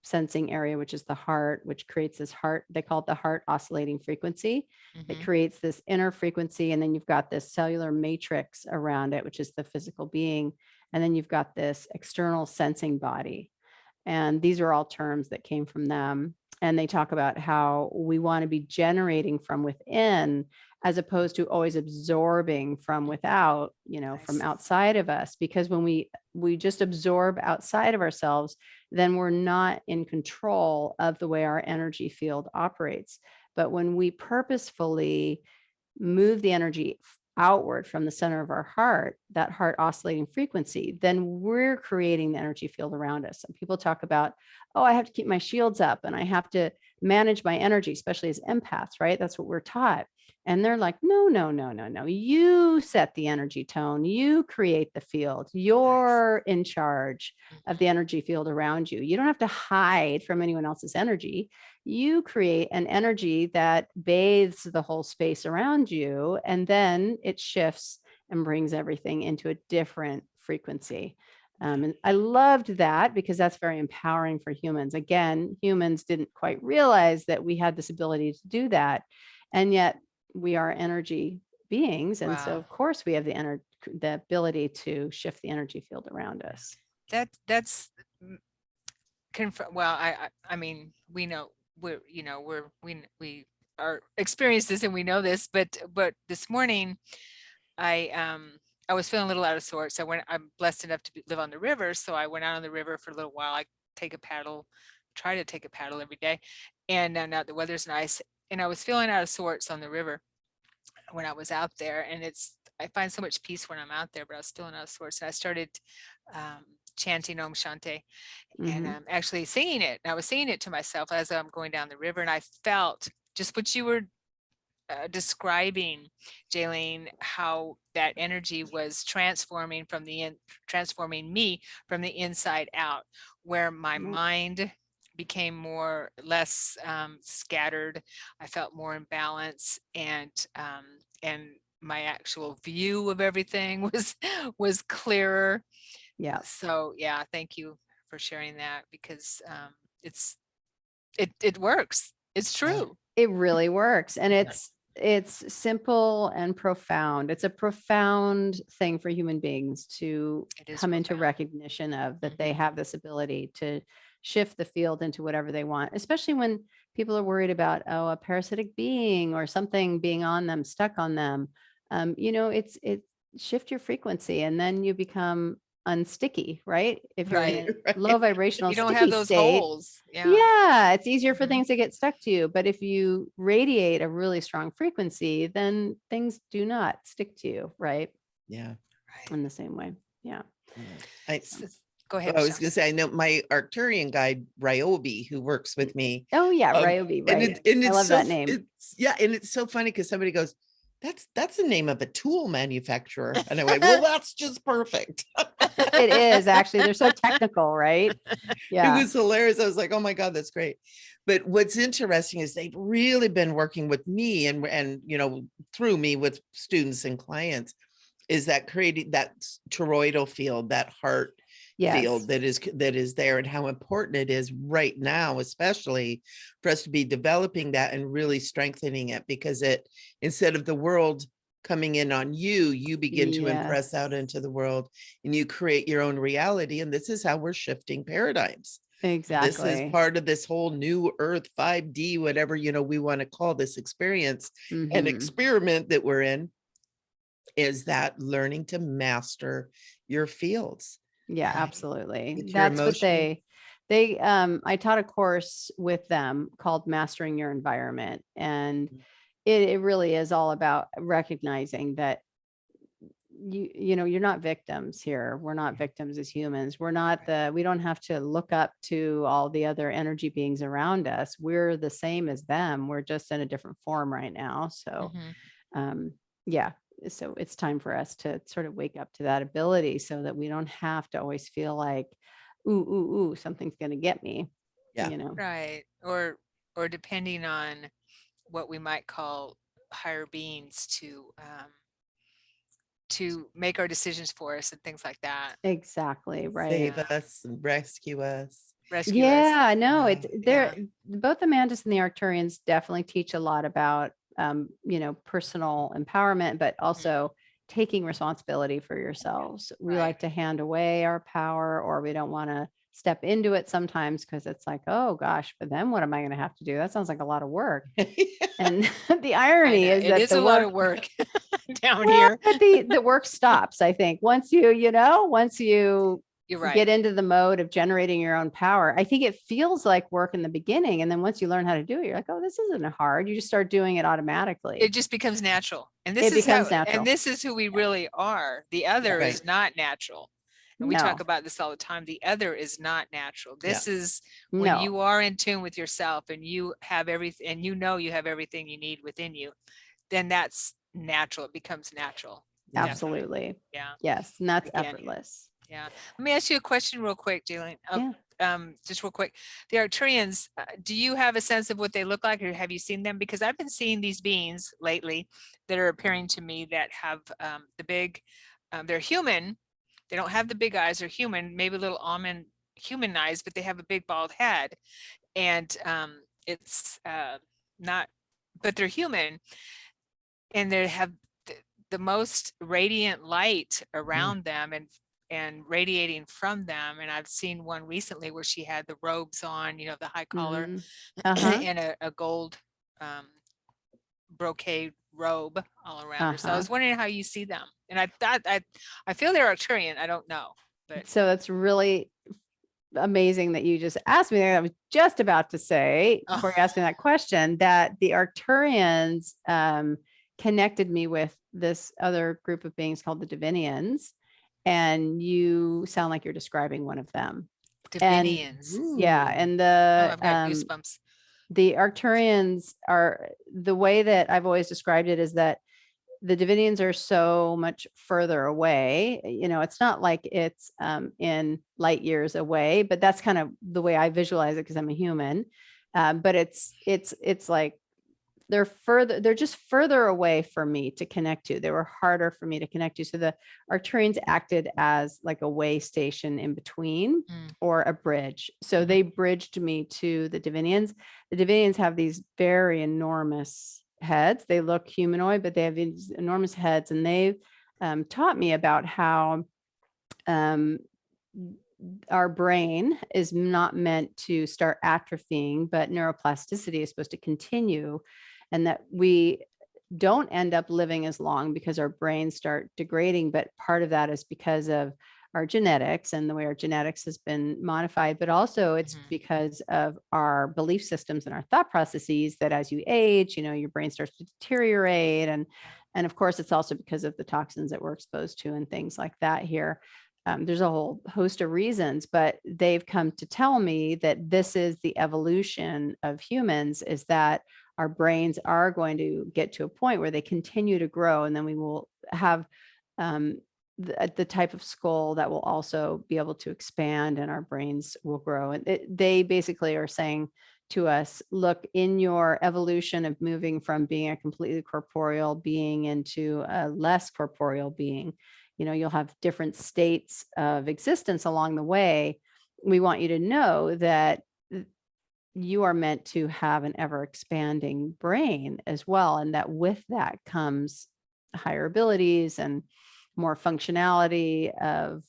[SPEAKER 3] sensing area, which is the heart, which creates this heart. They call it the heart oscillating frequency. It creates this inner frequency. And then you've got this cellular matrix around it, which is the physical being. And then you've got this external sensing body. And these are all terms that came from them. And they talk about how we want to be generating from within, as opposed to always absorbing from without, from outside of us. Because when we just absorb outside of ourselves, then we're not in control of the way our energy field operates. But when we purposefully move the energy outward from the center of our heart, that heart oscillating frequency, then we're creating the energy field around us. And people talk about, oh, I have to keep my shields up and I have to manage my energy, especially as empaths, right? That's what we're taught. And they're like, no. You set the energy tone. You create the field. You're in charge of the energy field around you. You don't have to hide from anyone else's energy. You create an energy that bathes the whole space around you, and then it shifts and brings everything into a different frequency. And I loved that because that's very empowering for humans. Again, humans didn't quite realize that we had this ability to do that. And yet we are energy beings. And so of course we have the ability to shift the energy field around us.
[SPEAKER 2] That's well, I mean, we know we are experienced this and we know this, but this morning I was feeling a little out of sorts. I'm blessed enough to live on the river. So I went out on the river for a little while. I try to take a paddle every day. And now the weather's nice. And I was feeling out of sorts on the river when I was out there. And I find so much peace when I'm out there, but I was feeling out of sorts. And I started chanting Om Shanti, and I'm actually singing it. And I was singing it to myself as I'm going down the river. And I felt just what you were describing, Jeilene, how that energy was transforming me from the inside out, where my mind became less scattered. I felt more in balance, and my actual view of everything was clearer.
[SPEAKER 3] Yeah.
[SPEAKER 2] So yeah, thank you for sharing that, because it works. It's true.
[SPEAKER 3] It really works. And it's simple and profound. It's a profound thing for human beings to
[SPEAKER 2] It is
[SPEAKER 3] come into
[SPEAKER 2] profound.
[SPEAKER 3] recognition of that they
[SPEAKER 2] Mhm.
[SPEAKER 3] have this ability to shift the field into whatever they want, especially when people are worried about, oh, a parasitic being or something being on them, stuck on them. It shift your frequency and then you become unsticky, right? If you're in
[SPEAKER 2] Right.
[SPEAKER 3] a low vibrational
[SPEAKER 2] You don't
[SPEAKER 3] sticky
[SPEAKER 2] have those
[SPEAKER 3] state,
[SPEAKER 2] holes. Yeah.
[SPEAKER 3] yeah, it's easier for
[SPEAKER 2] Mhm.
[SPEAKER 3] things to get stuck to you. But if you radiate a really strong frequency, then things do not stick to you, right?
[SPEAKER 1] Yeah.
[SPEAKER 2] Right.
[SPEAKER 3] In the same way. Yeah.
[SPEAKER 1] I,
[SPEAKER 2] Go ahead,
[SPEAKER 1] I was
[SPEAKER 2] Michelle.
[SPEAKER 1] going to say, I know my Arcturian guide, Ryobi, who works with me.
[SPEAKER 3] Oh yeah,
[SPEAKER 1] Um,
[SPEAKER 3] Ryobi,
[SPEAKER 1] and
[SPEAKER 3] right.
[SPEAKER 1] and
[SPEAKER 3] I
[SPEAKER 1] it's
[SPEAKER 3] love
[SPEAKER 1] so
[SPEAKER 3] that name.
[SPEAKER 1] and it's so funny because somebody goes, that's the name of a tool manufacturer. And I went, well, that's just perfect.
[SPEAKER 3] It is actually, they're so technical, right?
[SPEAKER 1] It
[SPEAKER 3] Yeah.
[SPEAKER 1] was hilarious. I was like, oh my God, that's great. But what's interesting is they've really been working with me and through me with students and clients, is that creating that toroidal field, that heart
[SPEAKER 3] Yes.
[SPEAKER 1] field that is there, and how important it is right now, especially for us to be developing that and really strengthening it, because it, instead of the world coming in on you, you begin to impress out
[SPEAKER 3] Yes.
[SPEAKER 1] into the world and you create your own reality. And this is how we're shifting paradigms. This is
[SPEAKER 3] Exactly.
[SPEAKER 1] part of this whole new earth 5D, whatever we want to call this experience and
[SPEAKER 3] Mhm.
[SPEAKER 1] experiment that we're in, is that learning to master your fields.
[SPEAKER 3] Yeah, absolutely.
[SPEAKER 1] With your
[SPEAKER 3] That's what
[SPEAKER 1] emotion.
[SPEAKER 3] I taught a course with them called Mastering Your Environment. And it really is all about recognizing that you're not victims here. We're not victims as humans. We don't have to look up to all the other energy beings around us. We're the same as them. We're just in a different form right now. So
[SPEAKER 2] Mhm.
[SPEAKER 3] yeah, so it's time for us to sort of wake up to that ability so that we don't have to always feel like, ooh, something's going to get me.
[SPEAKER 1] Yeah.
[SPEAKER 2] Right. Or depending on what we might call higher beings to make our decisions for us and things like that.
[SPEAKER 3] Exactly, right.
[SPEAKER 1] Save us and rescue us.
[SPEAKER 2] Rescue us.
[SPEAKER 3] Yeah, no, it's
[SPEAKER 2] Yeah.
[SPEAKER 3] both the Mantis and the Arcturians definitely teach a lot about personal empowerment, but also taking responsibility for yourselves. We
[SPEAKER 2] Right.
[SPEAKER 3] like to hand away our power, or we don't want to step into it sometimes because it's like, oh gosh, but then what am I going to have to do? That sounds like a lot of work. And the
[SPEAKER 2] I
[SPEAKER 3] irony
[SPEAKER 2] know.
[SPEAKER 3] is
[SPEAKER 2] It
[SPEAKER 3] that
[SPEAKER 2] is
[SPEAKER 3] the
[SPEAKER 2] a lot
[SPEAKER 3] work
[SPEAKER 2] of work down
[SPEAKER 3] well,
[SPEAKER 2] here.
[SPEAKER 3] but the work stops, I think. Once you
[SPEAKER 2] You're right.
[SPEAKER 3] get into the mode of generating your own power, I think it feels like work in the beginning. And then once you learn how to do it, you're like, oh, this isn't hard. You just start doing it automatically.
[SPEAKER 2] It just becomes natural. And
[SPEAKER 3] It becomes natural.
[SPEAKER 2] and this is who we really are. The other
[SPEAKER 1] Right.
[SPEAKER 2] is not natural. And we
[SPEAKER 3] No.
[SPEAKER 2] talk about this all the time. The other is not natural. This is when
[SPEAKER 3] No.
[SPEAKER 2] you are in tune with yourself and you have everything, and you have everything you need within you, then that's natural. It becomes natural. Definitely.
[SPEAKER 3] Absolutely.
[SPEAKER 2] Yeah.
[SPEAKER 3] Yes. And that's
[SPEAKER 2] Again.
[SPEAKER 3] effortless.
[SPEAKER 2] Yeah. Let me ask you a question real quick, Jeilene.
[SPEAKER 3] Yeah.
[SPEAKER 2] Just real quick. The Arcturians, do you have a sense of what they look like, or have you seen them? Because I've been seeing these beings lately that are appearing to me that have the big, they're human. They don't have the big eyes. They're human, maybe a little almond human eyes, but they have a big bald head. And it's not, but they're human. And they have the most radiant light around them and radiating from them. And I've seen one recently where she had the robes on, the high collar and a gold brocade robe all around her. So I was wondering how you see them. And I thought I feel they're Arcturian. I don't know, but
[SPEAKER 3] so that's really amazing that you just asked me. I was just about to say before you asked me that question that the Arcturians connected me with this other group of beings called the Divinians, and you sound like you're describing one of them.
[SPEAKER 2] Divinians.
[SPEAKER 3] And
[SPEAKER 2] I've got goosebumps.
[SPEAKER 3] The Arcturians are, the way that I've always described it is that the Divinians are so much further away. It's not like it's in light years away, but that's kind of the way I visualize it because I'm a human. But it's like they're just further away for me to connect to. They were harder for me to connect to. So the Arcturians acted as like a way station in between or a bridge. So they bridged me to the Divinians. The Divinians have these very enormous heads. They look humanoid, but they have these enormous heads. And they've taught me about how our brain is not meant to start atrophying, but neuroplasticity is supposed to continue, and that we don't end up living as long because our brains start degrading. But part of that is because of our genetics and the way our genetics has been modified, but also it's because of our belief systems and our thought processes that as you age, your brain starts to deteriorate. And of course, it's also because of the toxins that we're exposed to and things like that here. There's a whole host of reasons, but they've come to tell me that this is the evolution of humans, is that our brains are going to get to a point where they continue to grow, and then we will have the type of skull that will also be able to expand, and our brains will grow. And they basically are saying to us, look, in your evolution of moving from being a completely corporeal being into a less corporeal being, you'll have different states of existence along the way. We want you to know that you are meant to have an ever expanding brain as well. And that with that comes higher abilities and more functionality of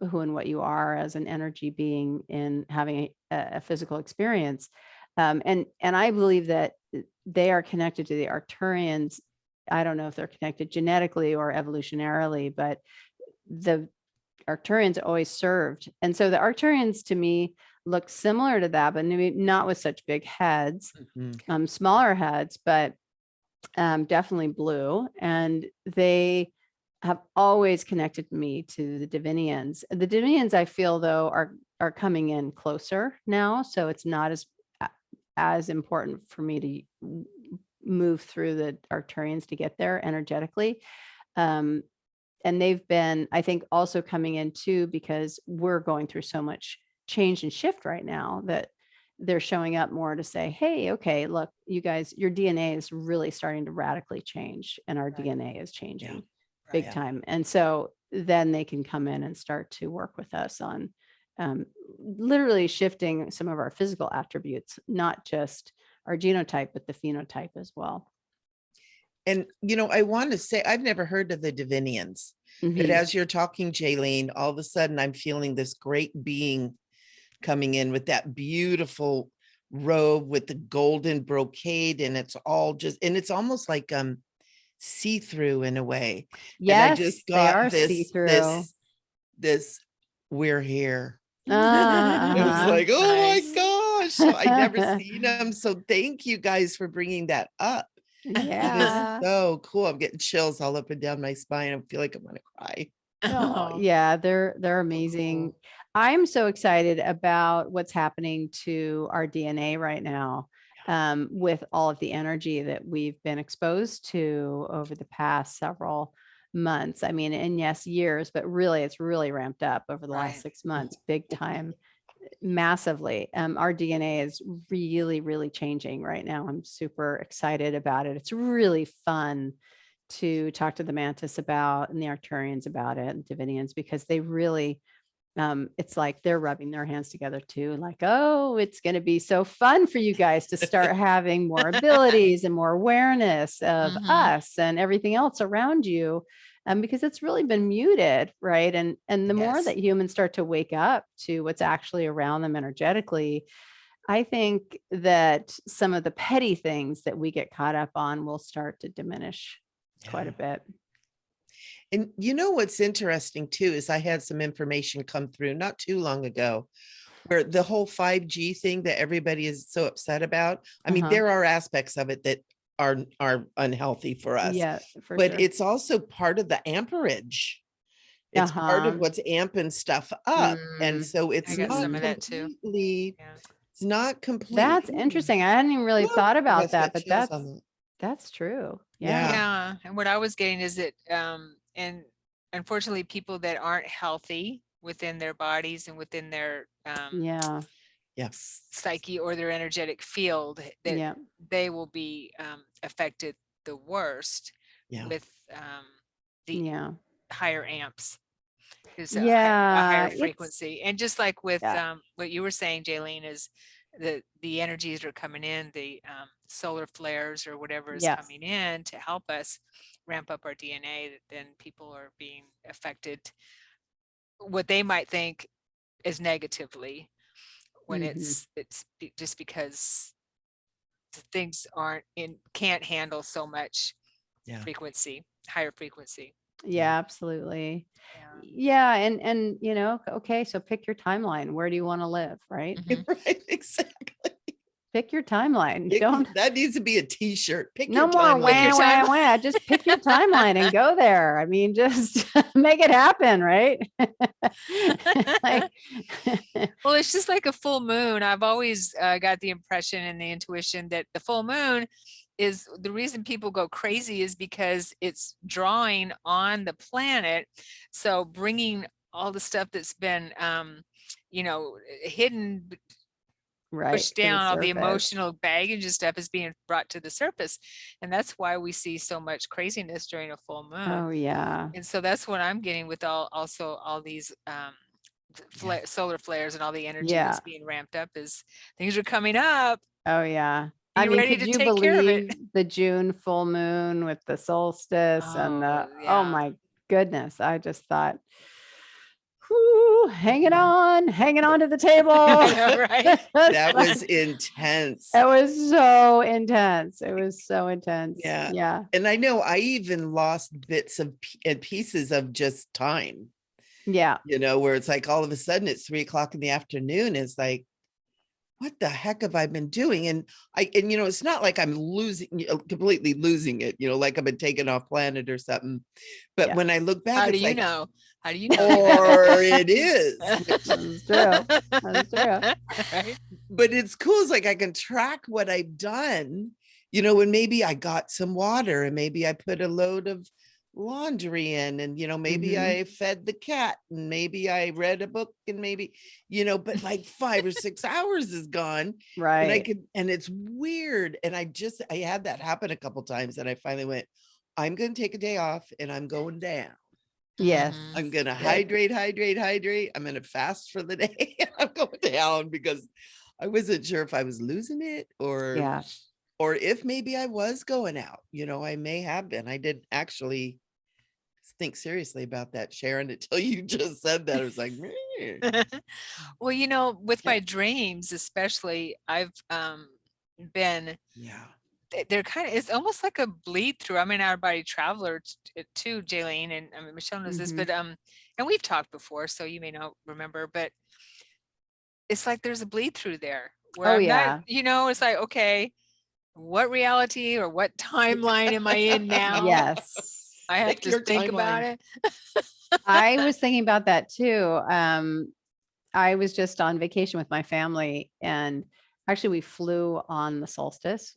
[SPEAKER 3] who and what you are as an energy being in having a physical experience. And I believe that they are connected to the Arcturians. I don't know if they're connected genetically or evolutionarily, but the Arcturians always served. And so the Arcturians to me look similar to that, but maybe not with such big heads, smaller heads, but definitely blue. And they have always connected me to the Divinians. The Divinians, I feel though, are coming in closer now. So it's not as important for me to move through the Arcturians to get there energetically. And they've been, I think, also coming in too, because we're going through so much change and shift right now that they're showing up more to say, hey, okay, look, you guys, your DNA is really starting to radically change, and our DNA is changing big time. And so then they can come in and start to work with us on literally shifting some of our physical attributes, not just our genotype, but the phenotype as well.
[SPEAKER 1] And, I want to say, I've never heard of the Divinians, but as you're talking, Jeilene, all of a sudden I'm feeling this great being coming in with that beautiful robe with the golden brocade. And it's all just, and it's almost like, see-through in a way.
[SPEAKER 3] Yes,
[SPEAKER 1] and I just got
[SPEAKER 3] they are see-through.
[SPEAKER 1] This we're here.
[SPEAKER 3] Uh-huh.
[SPEAKER 1] It was like, oh
[SPEAKER 2] Nice.
[SPEAKER 1] my gosh, so I'd never seen them. So thank you guys for bringing that up.
[SPEAKER 3] Yeah.
[SPEAKER 1] It is so cool. I'm getting chills all up and down my spine. I feel like I'm gonna cry.
[SPEAKER 3] Oh, yeah, they're amazing. I'm so excited about what's happening to our DNA right now, with all of the energy that we've been exposed to over the past several months. I mean, and yes, years, but really, it's really ramped up over the last 6 months, big time, massively. Our DNA is really, really changing right now. I'm super excited about it. It's really fun to talk to the Mantis about, and the Arcturians about it, and Divinians, because they really, it's like they're rubbing their hands together too. Like, oh, it's going to be so fun for you guys to start having more abilities and more awareness of us and everything else around you. Because it's really been muted, right? And the more that humans start to wake up to what's actually around them energetically, I think that some of the petty things that we get caught up on will start to diminish quite a bit.
[SPEAKER 1] And what's interesting too is I had some information come through not too long ago where the whole 5G thing that everybody is so upset about. I mean, there are aspects of it that are unhealthy for us.
[SPEAKER 3] Yeah, for
[SPEAKER 1] but
[SPEAKER 3] sure.
[SPEAKER 1] it's also part of the amperage. It's part of what's amping stuff up. And so it's not completely, it's not completely.
[SPEAKER 3] That's interesting. I hadn't even really thought about that, but that's true.
[SPEAKER 2] Yeah. And what I was getting is that, and unfortunately, people that aren't healthy within their bodies and within their psyche or their energetic field, that they will be affected the worst
[SPEAKER 1] Yeah.
[SPEAKER 2] with the
[SPEAKER 3] Yeah.
[SPEAKER 2] higher amps. Is a
[SPEAKER 3] Yeah.
[SPEAKER 2] higher
[SPEAKER 3] It's,
[SPEAKER 2] frequency. And just like with
[SPEAKER 3] yeah.
[SPEAKER 2] what you were saying, Jeilene, is the energies that are coming in, the solar flares or whatever is
[SPEAKER 3] Yes.
[SPEAKER 2] coming in to help us ramp up our DNA, then people are being affected what they might think is negatively, when
[SPEAKER 3] Mhm.
[SPEAKER 2] it's just because things can't handle so much
[SPEAKER 1] Yeah.
[SPEAKER 2] frequency, higher frequency.
[SPEAKER 3] Yeah, absolutely.
[SPEAKER 2] Yeah.
[SPEAKER 3] Yeah. And, you know, okay. So pick your timeline. Where do you want to live? Right.
[SPEAKER 2] Mhm.
[SPEAKER 1] Right. Exactly.
[SPEAKER 3] Pick your timeline. Don't,
[SPEAKER 1] That needs to be a t-shirt. Pick
[SPEAKER 3] no
[SPEAKER 1] your
[SPEAKER 3] more
[SPEAKER 1] timeline.
[SPEAKER 2] Pick your
[SPEAKER 3] wah, wah,
[SPEAKER 2] time.
[SPEAKER 3] wah. Just pick your timeline and go there. I mean, just make it happen. Right. Like,
[SPEAKER 2] Well, it's just like a full moon. I've always got the impression and the intuition that the full moon is the reason people go crazy, is because it's drawing on the planet. So bringing all the stuff that's been, hidden,
[SPEAKER 3] right.
[SPEAKER 2] pushed
[SPEAKER 3] To the
[SPEAKER 2] down, all the
[SPEAKER 3] surface.
[SPEAKER 2] emotional baggage and stuff is being brought to the surface. And that's why we see so much craziness during a full moon.
[SPEAKER 3] Oh, yeah.
[SPEAKER 2] And so that's what I'm getting with all these solar flares and all the energy
[SPEAKER 3] Yeah.
[SPEAKER 2] that's being ramped up, is things are coming up.
[SPEAKER 3] Oh, yeah.
[SPEAKER 2] Be
[SPEAKER 3] I mean,
[SPEAKER 2] ready
[SPEAKER 3] could
[SPEAKER 2] to
[SPEAKER 3] you
[SPEAKER 2] take care of it.
[SPEAKER 3] believe the June full moon with the solstice and the,
[SPEAKER 2] Oh,
[SPEAKER 3] oh
[SPEAKER 2] yeah.
[SPEAKER 3] my goodness. I just thought, whoo, hanging on to the table.
[SPEAKER 2] I know, right?
[SPEAKER 1] That was intense.
[SPEAKER 3] It was so intense. It was so intense.
[SPEAKER 1] Yeah.
[SPEAKER 3] Yeah.
[SPEAKER 1] And I know I even lost bits of and pieces of just time,
[SPEAKER 3] Yeah.
[SPEAKER 1] you know, where it's like all of a sudden it's 3:00 in the afternoon. It's like, what the heck have I been doing? And you know, it's not like I'm completely losing it, you know, like I've been taken off planet or something. But
[SPEAKER 3] Yeah.
[SPEAKER 1] when I look back,
[SPEAKER 2] How do
[SPEAKER 1] it's
[SPEAKER 2] you
[SPEAKER 1] like,
[SPEAKER 2] know? How do you know?
[SPEAKER 1] or it is.
[SPEAKER 3] That's true. That's true.
[SPEAKER 2] Right?
[SPEAKER 1] But it's cool. It's like I can track what I've done, you know, and maybe I got some water and maybe I put a load of laundry in, and, you know, maybe
[SPEAKER 3] Mhm.
[SPEAKER 1] I fed the cat, and maybe I read a book, and maybe, you know, but like 5 or 6 hours is gone. And I
[SPEAKER 3] Right.
[SPEAKER 1] could, and it's weird. And I had that happen a couple times, and I finally went, I'm going to take a day off and I'm going down.
[SPEAKER 3] Yes.
[SPEAKER 2] Mhm.
[SPEAKER 1] I'm going to
[SPEAKER 3] Good.
[SPEAKER 1] hydrate. I'm going to fast for the day. I'm going down because I wasn't sure if I was losing it
[SPEAKER 3] Yeah.
[SPEAKER 1] or if maybe I was going out. You know, I may have been. I did actually think seriously about that, Sharon, until you just said that. I was like, "Meh."
[SPEAKER 2] Well, you know, with
[SPEAKER 1] Yeah.
[SPEAKER 2] my dreams, especially, I've been,
[SPEAKER 1] Yeah.
[SPEAKER 2] they're kind of, it's almost like a bleed through. I'm an out of body traveler too, Jeilene, and I mean, Michelle knows this,
[SPEAKER 3] Mhm.
[SPEAKER 2] but and we've talked before, so you may not remember, but it's like there's a bleed through there where
[SPEAKER 3] Oh,
[SPEAKER 2] I'm
[SPEAKER 3] yeah.
[SPEAKER 2] not, you know, it's like, okay, what reality or what timeline am I in now?
[SPEAKER 3] Yes.
[SPEAKER 2] I have
[SPEAKER 1] Pick
[SPEAKER 2] to
[SPEAKER 1] your
[SPEAKER 2] think about
[SPEAKER 1] timeline.
[SPEAKER 2] it.
[SPEAKER 3] I was thinking about that too. I was just on vacation with my family, and actually we flew on the solstice.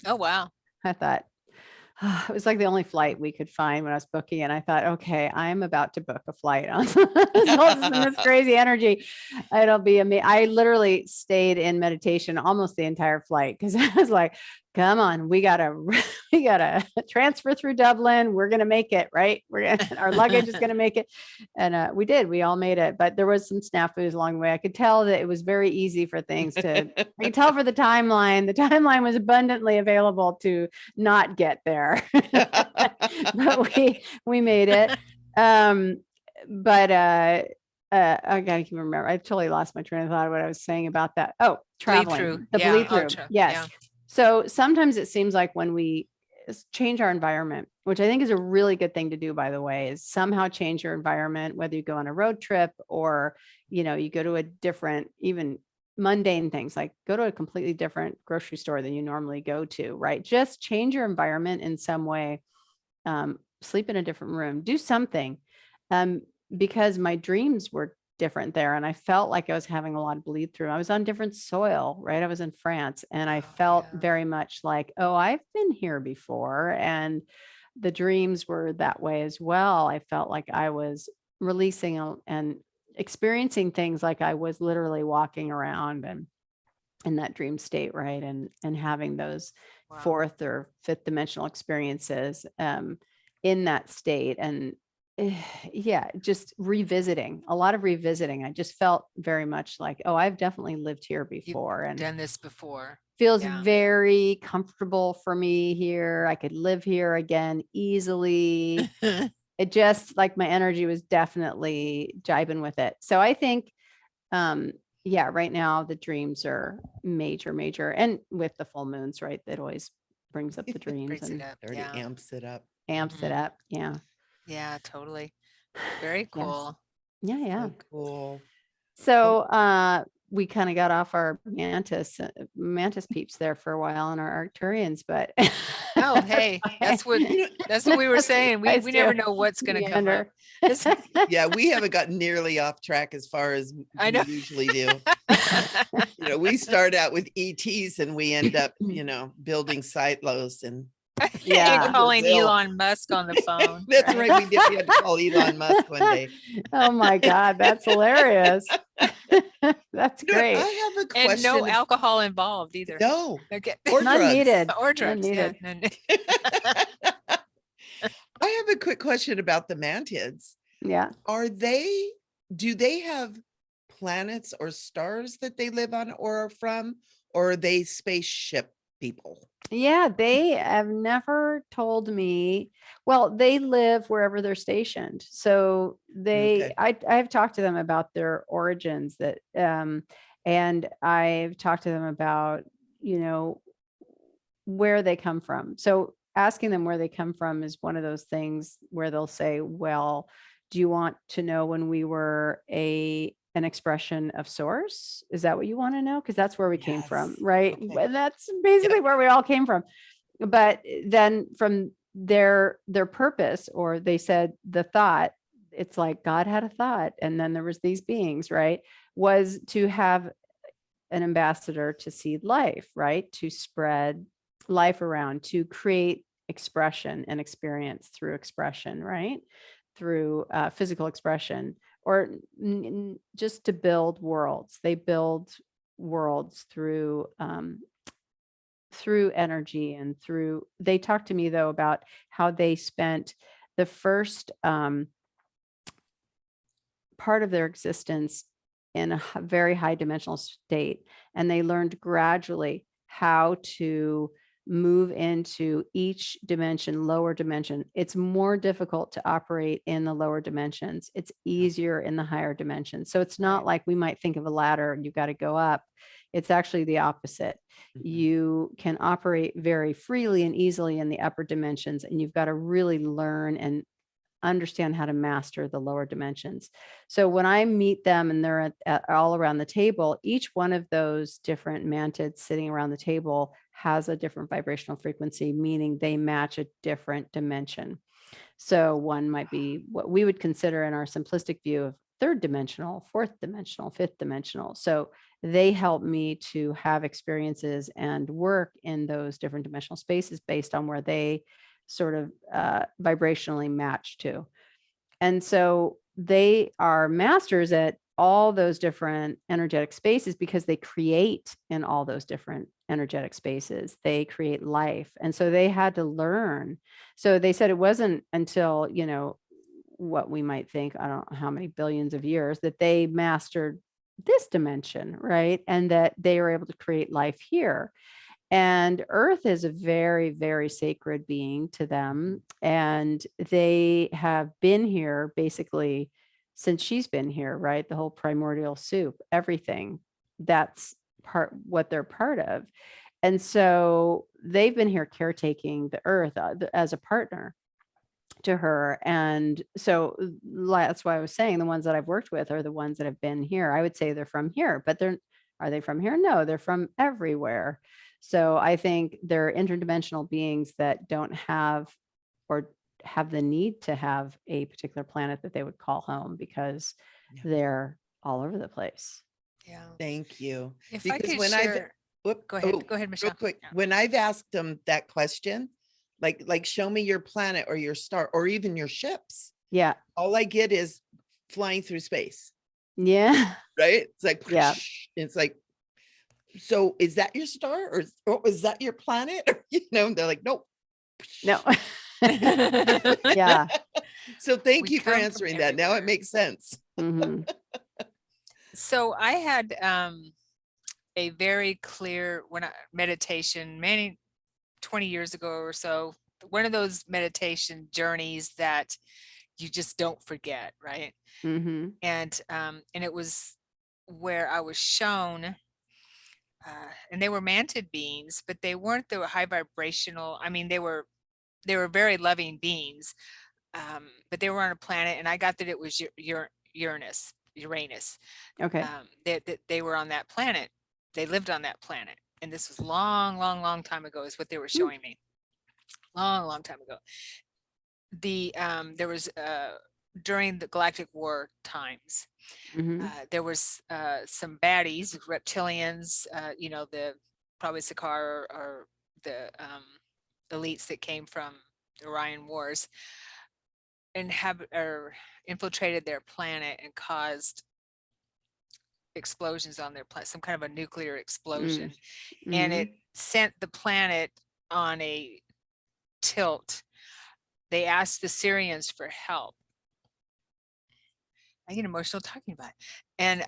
[SPEAKER 2] Oh, wow.
[SPEAKER 3] I thought, it was like the only flight we could find when I was booking. And I thought, okay, I'm about to book a flight on solstice and this crazy energy. It'll be amazing. I literally stayed in meditation almost the entire flight because I was like, come on, we gotta transfer through Dublin. We're gonna make it, right? Our luggage is gonna make it. And we did, we all made it, but there was some snafus along the way. I could tell that it was very easy for things I could tell for the timeline was abundantly available to not get there. But we made it. But I gotta keep remember. I totally lost my train of thought of what I was saying about that. Oh, traveling,
[SPEAKER 2] through.
[SPEAKER 3] the
[SPEAKER 2] Yeah.
[SPEAKER 3] bleed
[SPEAKER 2] Oh,
[SPEAKER 3] through. Yes. So sometimes it seems like when we change our environment, which I think is a really good thing to do, by the way, is somehow change your environment, whether you go on a road trip or, you know, you go to a different, even mundane things, like go to a completely different grocery store than you normally go to, right? Just change your environment in some way. Sleep in a different room, do something. Because my dreams were different there, and I felt like I was having a lot of bleed through. I was on different soil, right? I was in France, and I felt very much like, oh, I've been here before. And the dreams were that way as well. I felt like I was releasing and experiencing things like I was literally walking around. And in that dream state, right? And having those
[SPEAKER 2] Wow.
[SPEAKER 3] fourth or fifth dimensional experiences in that state. And yeah, just revisiting, a lot of revisiting. I just felt very much like, oh, I've definitely lived here before and
[SPEAKER 2] Done this before.
[SPEAKER 3] feels
[SPEAKER 2] Yeah.
[SPEAKER 3] very comfortable for me here. I could live here again easily. It just like my energy was definitely jiving with it. So I think, yeah, right now the dreams are major. And with the full moons, right? That always brings up the dreams
[SPEAKER 2] Brings
[SPEAKER 3] and
[SPEAKER 2] it up.
[SPEAKER 1] Already
[SPEAKER 2] Yeah.
[SPEAKER 1] amps it up.
[SPEAKER 3] amps it up. Yeah.
[SPEAKER 2] Yeah, totally. Very
[SPEAKER 3] Yes.
[SPEAKER 2] cool.
[SPEAKER 3] Yeah.
[SPEAKER 1] So cool.
[SPEAKER 3] So we kind of got off our mantis peeps there for a while and our Arcturians, but
[SPEAKER 2] Oh, hey, that's what we were saying.
[SPEAKER 3] Guys
[SPEAKER 2] We never
[SPEAKER 3] do.
[SPEAKER 2] know what's going to come up.
[SPEAKER 3] Meander.
[SPEAKER 1] Yeah, we haven't gotten nearly off track as far as
[SPEAKER 2] I
[SPEAKER 1] we
[SPEAKER 2] know.
[SPEAKER 1] usually do. We start out with ETs and we end up, building silos and
[SPEAKER 3] Yeah.
[SPEAKER 2] And calling
[SPEAKER 1] Brazil.
[SPEAKER 2] Elon Musk on the phone.
[SPEAKER 1] that's right. We had to call Elon Musk one day.
[SPEAKER 3] Oh my God, that's hilarious. That's
[SPEAKER 1] You know what,
[SPEAKER 3] great.
[SPEAKER 1] I have a question.
[SPEAKER 2] And no alcohol involved either.
[SPEAKER 1] No,
[SPEAKER 2] Okay.
[SPEAKER 1] or
[SPEAKER 3] None
[SPEAKER 1] drugs.
[SPEAKER 3] needed.
[SPEAKER 2] Or
[SPEAKER 3] None
[SPEAKER 2] drugs. Yeah.
[SPEAKER 3] needed.
[SPEAKER 2] None-
[SPEAKER 1] I have a quick question about the Mantids.
[SPEAKER 3] Yeah.
[SPEAKER 1] Do they have planets or stars that they live on or are from, or are they spaceship people?
[SPEAKER 3] Yeah, they have never told me. Well, they live wherever they're stationed. So
[SPEAKER 1] Okay.
[SPEAKER 3] I've talked to them about their origins and I've talked to them about, where they come from. So asking them where they come from is one of those things where they'll say, well, do you want to know when we were an expression of source? Is that what you want to know? Because that's where we came from,
[SPEAKER 1] Yes.
[SPEAKER 3] right?
[SPEAKER 1] Okay.
[SPEAKER 3] And that's basically where we all came from. But then from their purpose, or they said the thought, it's like God had a thought, and then there was these beings, right? Was to have an ambassador to seed life, right? To spread life around, to create expression and experience through expression, right? Through physical expression, or just to build worlds. They build worlds through energy and through. They talked to me though about how they spent the first part of their existence in a very high dimensional state, and they learned gradually how to move into each dimension, lower dimension. It's more difficult to operate in the lower dimensions. It's easier in the higher dimensions. So it's not like we might think of a ladder and you've got to go up. It's actually the opposite. You can operate very freely and easily in the upper dimensions, and you've got to really learn and understand how to master the lower dimensions. So when I meet them and they're all around the table, each one of those different mantids sitting around the table has a different vibrational frequency, meaning they match a different dimension. So one might be what we would consider in our simplistic view of third dimensional, fourth dimensional, fifth dimensional. So they help me to have experiences and work in those different dimensional spaces based on where they sort of vibrationally match to. And so they are masters at all those different energetic spaces because they create in all those different energetic spaces. They create life. And so they had to learn. So they said it wasn't until, what we might think, I don't know how many billions of years, that they mastered this dimension, right? And that they were able to create life here. And Earth is a very, very sacred being to them. And they have been here basically since she's been here, right? The whole primordial soup, everything, that's what they're part of. And so they've been here caretaking the Earth as a partner to her. And so that's why I was saying the ones that I've worked with are the ones that have been here. I would say they're from here, but are they from here? No, they're from everywhere. So I think they're interdimensional beings that don't have or have the need to have a particular planet that they would call home because they're all over the place.
[SPEAKER 2] Yeah.
[SPEAKER 1] Thank you.
[SPEAKER 2] If
[SPEAKER 1] Because
[SPEAKER 2] I could
[SPEAKER 1] when
[SPEAKER 2] share, go ahead. Go ahead,
[SPEAKER 1] real
[SPEAKER 2] Michelle.
[SPEAKER 1] quick,
[SPEAKER 2] Yeah.
[SPEAKER 1] when I've asked them that question, like show me your planet or your star or even your ships.
[SPEAKER 3] Yeah.
[SPEAKER 1] All I get is flying through space.
[SPEAKER 3] Yeah.
[SPEAKER 1] Right? It's like,
[SPEAKER 3] Yeah.
[SPEAKER 1] it's like So is that your star or is that your planet? Or, they're like, nope.
[SPEAKER 3] No. Yeah.
[SPEAKER 1] So thank
[SPEAKER 2] We
[SPEAKER 1] you for
[SPEAKER 2] come from
[SPEAKER 1] answering that. Now it
[SPEAKER 2] everywhere.
[SPEAKER 1] makes sense.
[SPEAKER 3] Mhm.
[SPEAKER 2] So I had a very clear meditation many 20 years ago or so, one of those meditation journeys that you just don't forget, right?
[SPEAKER 3] Mhm.
[SPEAKER 2] And it was where I was shown, and they were mantid beings, but they weren't the high vibrational. I mean, they were very loving beings, but they were on a planet, and I got that it was Uranus.
[SPEAKER 3] Okay.
[SPEAKER 2] That they were on that planet. They lived on that planet, and this was long time ago, is what they were showing me. Long time ago. There was during the Galactic War times,
[SPEAKER 3] Mhm.
[SPEAKER 2] there was some baddies, reptilians, the probably Sakaar or the elites that came from the Orion Wars, and infiltrated their planet and caused explosions on their planet, some kind of a nuclear explosion, and it sent the planet on a tilt. They asked the Syrians for help. I get emotional talking about it. And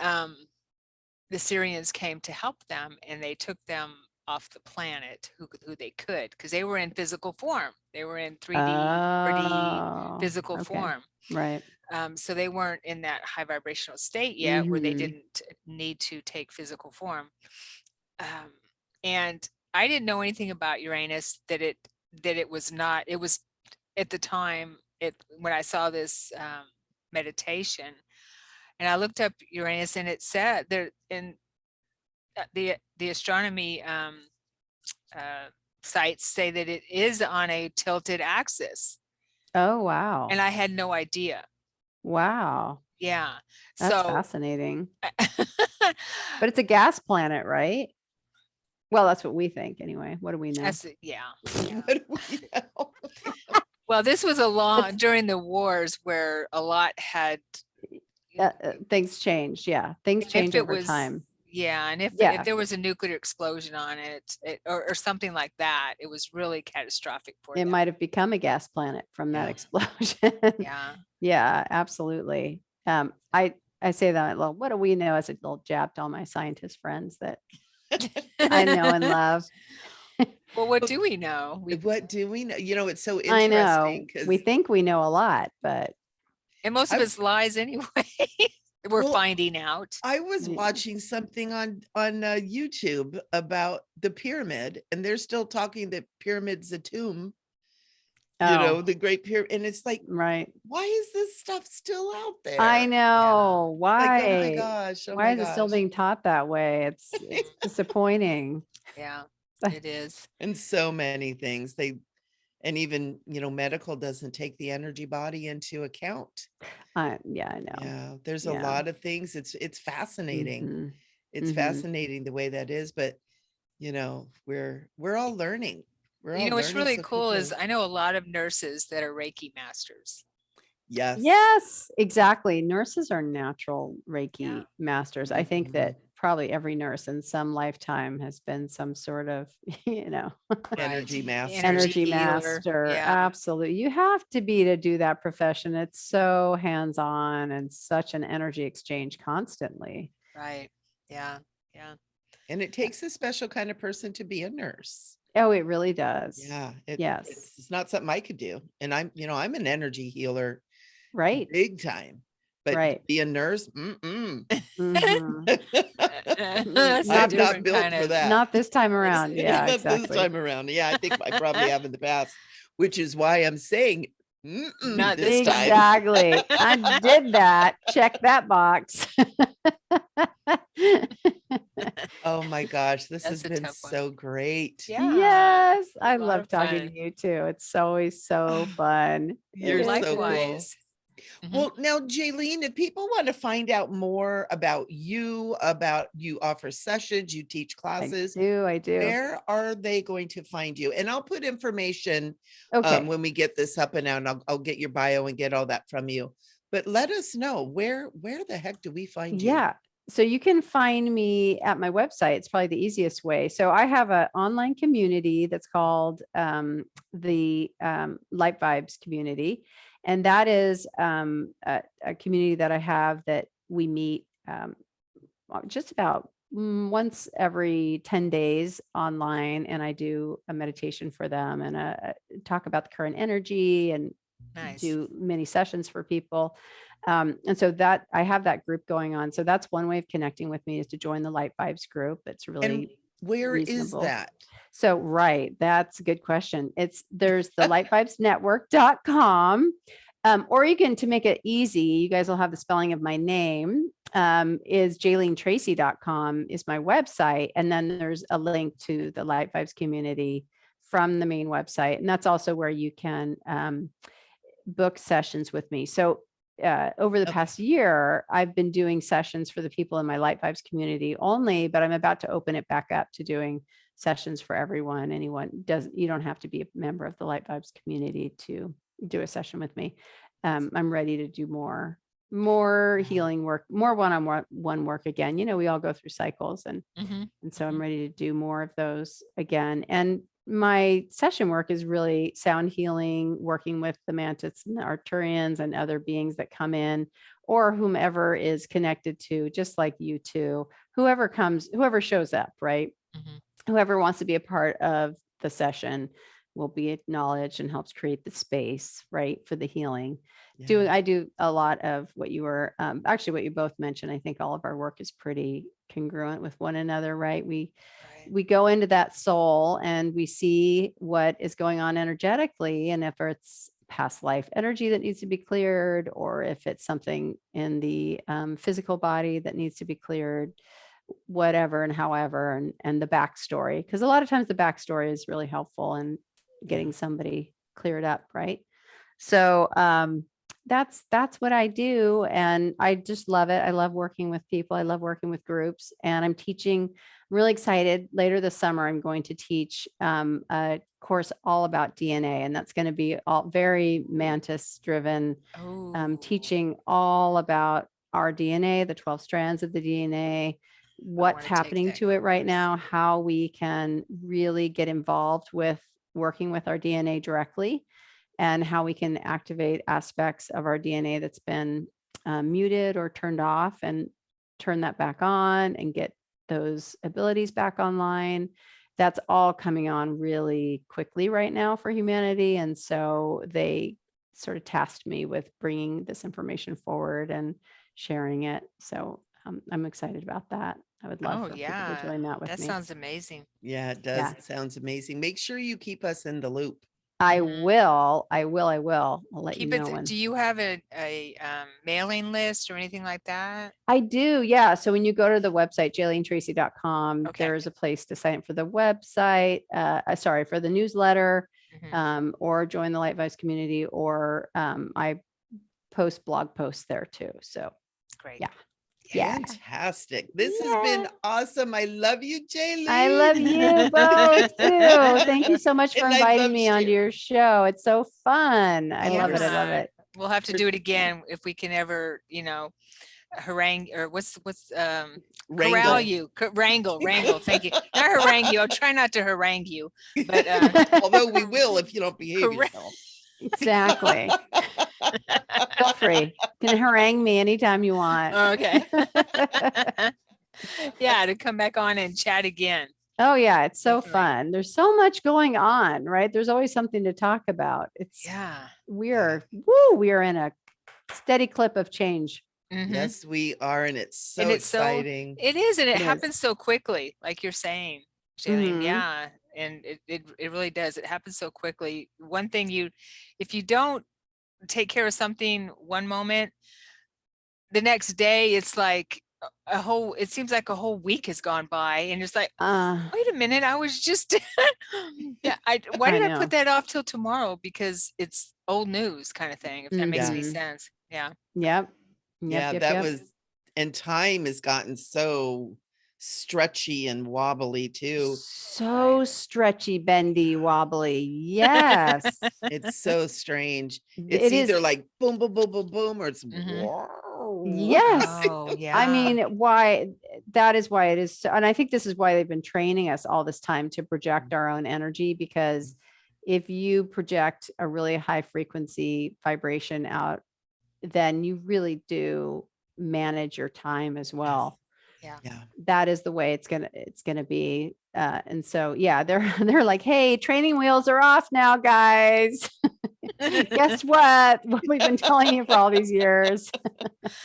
[SPEAKER 2] the Syrians came to help them, and they took them off the planet who they could, because they were in physical form. They were in 3D, 4D physical form.
[SPEAKER 3] Right.
[SPEAKER 2] So they weren't in that high vibrational state yet, where they didn't need to take physical form. And I didn't know anything about Uranus, that it was not, it was at the time, when I saw this meditation, and I looked up Uranus, and it said there in the astronomy sites say that it is on a tilted axis.
[SPEAKER 3] Oh, wow.
[SPEAKER 2] And I had no idea.
[SPEAKER 3] Wow.
[SPEAKER 2] Yeah.
[SPEAKER 3] That's
[SPEAKER 2] So
[SPEAKER 3] fascinating. But it's a gas planet, right? Well, that's what we think anyway. What do we know?
[SPEAKER 2] yeah.
[SPEAKER 1] What do we know?
[SPEAKER 2] Well, this was during the wars, where a lot had
[SPEAKER 3] things changed. Yeah. Things change over time.
[SPEAKER 2] Yeah. And if there was a nuclear explosion on it, or something like that, it was really catastrophic for them.
[SPEAKER 3] It might have become a gas planet from that explosion.
[SPEAKER 2] Yeah.
[SPEAKER 3] Yeah, absolutely. I say that, well, what do we know, as a little jab to all my scientist friends that I know and love.
[SPEAKER 2] Well, what do we know?
[SPEAKER 1] What do we know? It's so
[SPEAKER 3] I
[SPEAKER 1] interesting.
[SPEAKER 3] know.
[SPEAKER 1] 'Cause
[SPEAKER 3] We think we know a lot, but
[SPEAKER 2] and most of it's lies anyway. We're finding out.
[SPEAKER 1] I was watching something on YouTube about the pyramid, and they're still talking that pyramid's a tomb. The Great Pyramid, and it's like,
[SPEAKER 3] right.
[SPEAKER 1] Why is this stuff still out there?
[SPEAKER 3] I know. Why?
[SPEAKER 1] Like, oh my gosh.
[SPEAKER 3] Why is it still being taught that way? It's disappointing.
[SPEAKER 2] Yeah, it is.
[SPEAKER 1] And so many things and even, medical doesn't take the energy body into account.
[SPEAKER 3] Yeah, I know.
[SPEAKER 1] Yeah, there's a lot of things. It's fascinating. It's fascinating the way that is, but we're all learning.
[SPEAKER 2] What's really cool is I know a lot of nurses that are Reiki masters.
[SPEAKER 3] Yes, exactly. Nurses are natural Reiki masters. I think that probably every nurse in some lifetime has been some sort of,
[SPEAKER 1] energy master.
[SPEAKER 3] Energy master.
[SPEAKER 2] Yeah.
[SPEAKER 3] Absolutely. You have to be to do that profession. It's so hands-on and such an energy exchange constantly.
[SPEAKER 2] Right. Yeah. Yeah.
[SPEAKER 1] And it takes a special kind of person to be a nurse.
[SPEAKER 3] Oh, it really does.
[SPEAKER 1] Yeah.
[SPEAKER 3] Yes.
[SPEAKER 1] It's not something I could do. And I'm an energy healer.
[SPEAKER 3] Right.
[SPEAKER 1] Big time. But be a nurse,
[SPEAKER 3] Mhm.
[SPEAKER 1] I'm not built for that.
[SPEAKER 3] Not this time around. Yeah,
[SPEAKER 1] not
[SPEAKER 3] exactly.
[SPEAKER 1] this time around. Yeah, I think I probably have in the past, which is why I'm saying
[SPEAKER 2] not
[SPEAKER 1] this time.
[SPEAKER 3] Exactly. I did that. Check that box.
[SPEAKER 1] Oh my gosh, this has been so great.
[SPEAKER 2] Yeah.
[SPEAKER 3] Yes, I love talking to you too. It's always so fun.
[SPEAKER 1] You're so cool.
[SPEAKER 2] Likewise.
[SPEAKER 1] Well, now, Jeilene, if people want to find out more about you offer sessions, you teach classes.
[SPEAKER 3] I do.
[SPEAKER 1] Where are they going to find you? And I'll put information when we get this up and out, and I'll get your bio and get all that from you. But let us know where the heck do we find you?
[SPEAKER 3] Yeah. So you can find me at my website. It's probably the easiest way. So I have an online community that's called the Light Vibes community. And that is a community that I have that we meet just about once every 10 days online. And I do a meditation for them and talk about the current energy and
[SPEAKER 2] Nice.
[SPEAKER 3] do many sessions for people. And so that I have that group going on. So that's one way of connecting with me, is to join the Light Vibes group. It's really
[SPEAKER 1] And where is
[SPEAKER 3] reasonable.
[SPEAKER 1] that?
[SPEAKER 3] So, right. That's a good question. There's the lightbibesnetwork.com. Or you can, to make it easy, you guys will have the spelling of my name, is JaileneTracey.com is my website. And then there's a link to the Light Vibes community from the main website. And that's also where you can book sessions with me. So over the past year, I've been doing sessions for the people in my Light Vibes community only, but I'm about to open it back up to doing sessions for everyone. You don't have to be a member of the Light Vibes community to do a session with me. I'm ready to do more healing work, more one-on-one work again. We all go through cycles, and so I'm ready to do more of those again. And my session work is really sound healing, working with the Mantids and the Arcturians and other beings that come in, or whomever is connected to, just like you two, whoever shows up, right? Whoever wants to be a part of the session will be acknowledged and helps create the space, right, for the healing. I do a lot of what you were actually what you both mentioned. I think all of our work is pretty congruent with one another, right? We go into that soul and we see what is going on energetically, and if it's past life energy that needs to be cleared, or if it's something in the physical body that needs to be cleared, whatever and however, and the backstory, because a lot of times the backstory is really helpful in getting somebody cleared up, right? So that's what I do, and I just love it. I love working with people. I love working with groups, and I'm really excited. Later this summer, I'm going to teach a course all about DNA, and that's going to be all very Mantis driven, teaching all about our DNA, the 12 strands of the DNA, what's happening to it right now, how we can really get involved with working with our DNA directly, and how we can activate aspects of our DNA that's been muted or turned off, and turn that back on and get those abilities back online. That's all coming on really quickly right now for humanity. And so they sort of tasked me with bringing this information forward and sharing it. So I'm excited about that. I would love for people to join that with me.
[SPEAKER 2] That sounds amazing.
[SPEAKER 1] Yeah, it does. It sounds amazing. Make sure you keep us in the loop.
[SPEAKER 3] I will. I'll let you know.
[SPEAKER 2] Do you have a mailing list or anything like that?
[SPEAKER 3] I do. Yeah. So when you go to the website, JaileneTracey.com, there's a place to sign up for the website, for the newsletter, or join the Light Vibes community, or I post blog posts there too. So
[SPEAKER 2] great.
[SPEAKER 3] Yeah.
[SPEAKER 1] Fantastic. This has been awesome. I love you, Jeilene.
[SPEAKER 3] I love you both too. Thank you so much for inviting me onto your show. It's so fun. I love it. I love it.
[SPEAKER 2] We'll have to do it again if we can ever, harangue, or what's corral you, wrangle. Thank you. Not harangue you. I'll try not to harangue you, but
[SPEAKER 1] although we will if you don't behave yourself.
[SPEAKER 3] Exactly. Feel free. You can harangue me anytime you want.
[SPEAKER 2] Okay. Yeah, to come back on and chat again.
[SPEAKER 3] Oh yeah, it's so fun. There's so much going on, right? There's always something to talk about. We are in a steady clip of change.
[SPEAKER 1] Yes, we are, and it's so exciting.
[SPEAKER 2] It is, and it happens so quickly, like you're saying, Jeilene. Yeah, and it really does. It happens so quickly. One thing, if you don't take care of something one moment, the next day it's like it seems like a whole week has gone by, and it's like, wait a minute, I was just why did I put that off till tomorrow? Because it's old news kind of thing, if that makes any sense.
[SPEAKER 1] That was, and time has gotten so stretchy and wobbly too.
[SPEAKER 3] So stretchy, bendy, wobbly. Yes.
[SPEAKER 1] It's so strange. It's either like boom, boom, boom, boom, boom, or it's
[SPEAKER 3] Yes.
[SPEAKER 2] Oh, yeah.
[SPEAKER 3] I mean, why that is why it is. And I think this is why they've been training us all this time to project our own energy, because if you project a really high frequency vibration out, then you really do manage your time as well.
[SPEAKER 2] Yeah.
[SPEAKER 3] That is the way it's gonna be. And so yeah, they're like, hey, training wheels are off now, guys. Guess what we've been telling you for all these years.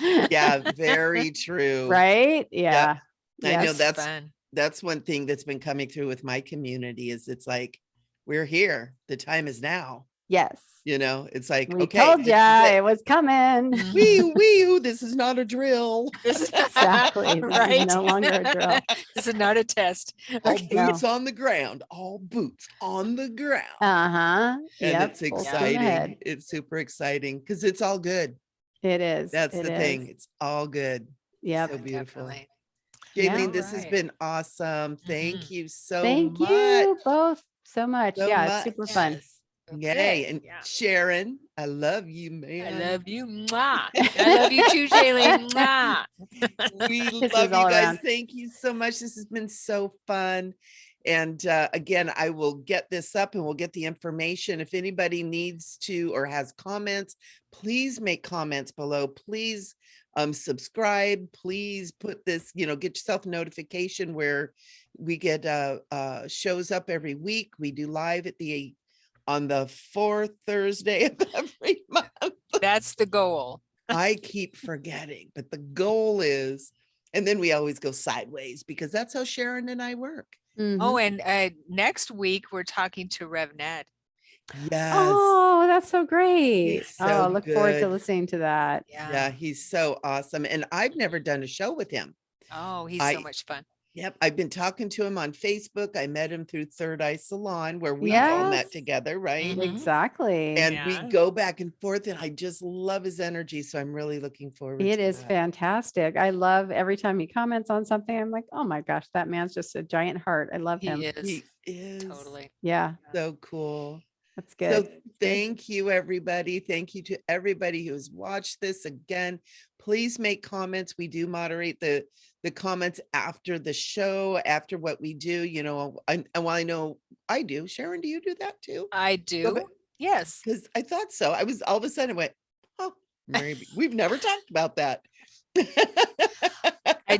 [SPEAKER 1] Yeah, very true.
[SPEAKER 3] Right. Yeah.
[SPEAKER 1] I know
[SPEAKER 3] Yes.
[SPEAKER 1] that's one thing that's been coming through with my community is it's like, we're here. The time is now.
[SPEAKER 3] Yes.
[SPEAKER 1] It's like,
[SPEAKER 3] We
[SPEAKER 1] okay,
[SPEAKER 3] told
[SPEAKER 1] this
[SPEAKER 3] ya
[SPEAKER 1] is it.
[SPEAKER 3] it was coming.
[SPEAKER 1] Wee, this is not a drill.
[SPEAKER 2] This is
[SPEAKER 3] Exactly. This is
[SPEAKER 2] right.
[SPEAKER 3] no longer a drill.
[SPEAKER 2] This is not a test.
[SPEAKER 1] All
[SPEAKER 2] Okay.
[SPEAKER 1] boots on the ground. All boots on the ground.
[SPEAKER 3] Uh-huh.
[SPEAKER 1] And
[SPEAKER 3] Yep.
[SPEAKER 1] it's
[SPEAKER 3] Full steam ahead.
[SPEAKER 1] exciting. It's super exciting because it's all good.
[SPEAKER 3] It is.
[SPEAKER 1] That's
[SPEAKER 3] It
[SPEAKER 1] the
[SPEAKER 3] is.
[SPEAKER 1] thing. It's all good.
[SPEAKER 3] Yep.
[SPEAKER 1] So beautiful.
[SPEAKER 2] Definitely.
[SPEAKER 1] Jailene,
[SPEAKER 3] Yeah.
[SPEAKER 1] this has
[SPEAKER 2] Right.
[SPEAKER 1] been awesome. Thank you so
[SPEAKER 3] Thank
[SPEAKER 1] much.
[SPEAKER 3] you both so much.
[SPEAKER 1] So
[SPEAKER 3] Yeah,
[SPEAKER 1] much.
[SPEAKER 3] it's super fun.
[SPEAKER 2] Yes.
[SPEAKER 1] Yay.
[SPEAKER 2] Okay,
[SPEAKER 1] And
[SPEAKER 2] yeah.
[SPEAKER 1] Sharon, I love you,
[SPEAKER 2] I
[SPEAKER 1] man.
[SPEAKER 2] love you. Mwah. I love you too, Jeilene. Mwah.
[SPEAKER 1] We
[SPEAKER 3] Kisses
[SPEAKER 1] love you
[SPEAKER 3] all
[SPEAKER 1] guys.
[SPEAKER 3] around.
[SPEAKER 1] Thank you so much. This has been so fun. And again, I will get this up and we'll get the information. If anybody needs to or has comments, please make comments below. Please subscribe. Please put this, get yourself a notification where we get shows up every week. We do live on the 4th Thursday of every month.
[SPEAKER 2] That's the goal.
[SPEAKER 1] I keep forgetting, but the goal is, and then we always go sideways because that's how Sharon and I work.
[SPEAKER 3] Mhm.
[SPEAKER 2] Oh, and next week we're talking to Rev Ned.
[SPEAKER 1] Yes.
[SPEAKER 3] Oh, that's so great.
[SPEAKER 1] He's so
[SPEAKER 3] I look forward to
[SPEAKER 1] good.
[SPEAKER 3] listening to that.
[SPEAKER 1] Yeah, he's so awesome. And I've never done a show with him.
[SPEAKER 2] Oh, he's so much fun.
[SPEAKER 1] Yep. I've been talking to him on Facebook. I met him through Third Eye Salon where we all met
[SPEAKER 3] Yes.
[SPEAKER 1] together, right?
[SPEAKER 2] Mhm.
[SPEAKER 3] Exactly.
[SPEAKER 1] And we
[SPEAKER 2] Yeah.
[SPEAKER 1] go back and forth and I just love his energy. So I'm really looking forward
[SPEAKER 3] It
[SPEAKER 1] to
[SPEAKER 3] is
[SPEAKER 1] that.
[SPEAKER 3] fantastic. I love every time he comments on something. I'm like, oh my gosh, that man's just a giant heart. I love him.
[SPEAKER 2] He is.
[SPEAKER 1] He is
[SPEAKER 2] Totally.
[SPEAKER 3] Yeah,
[SPEAKER 1] so cool.
[SPEAKER 3] that's good.
[SPEAKER 1] So thank you, everybody. Thank you to everybody who's watched this. Again, please make comments. We do moderate the comments after the show, after what we do. And while I know I do, Sharon, do you do that too?
[SPEAKER 2] I do. Yes.
[SPEAKER 1] Because I thought so. I was all of a sudden went, oh, maybe we've never talked about that.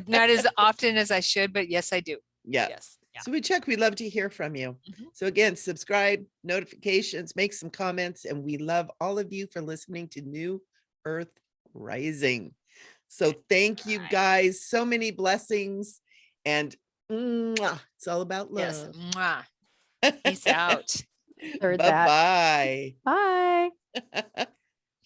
[SPEAKER 2] Not as often as I should, but yes, I do.
[SPEAKER 1] Yeah.
[SPEAKER 2] Yes. Yeah.
[SPEAKER 1] So we check. We'd love to hear from you.
[SPEAKER 2] Mhm.
[SPEAKER 1] So again, subscribe, notifications, make some comments, and we love all of you for listening to New Earth Rising. So thank you guys. So many blessings, and it's all about
[SPEAKER 2] Yes.
[SPEAKER 1] love.
[SPEAKER 2] Mwah. Peace out.
[SPEAKER 3] Heard that.
[SPEAKER 1] Bye-bye.
[SPEAKER 3] Bye.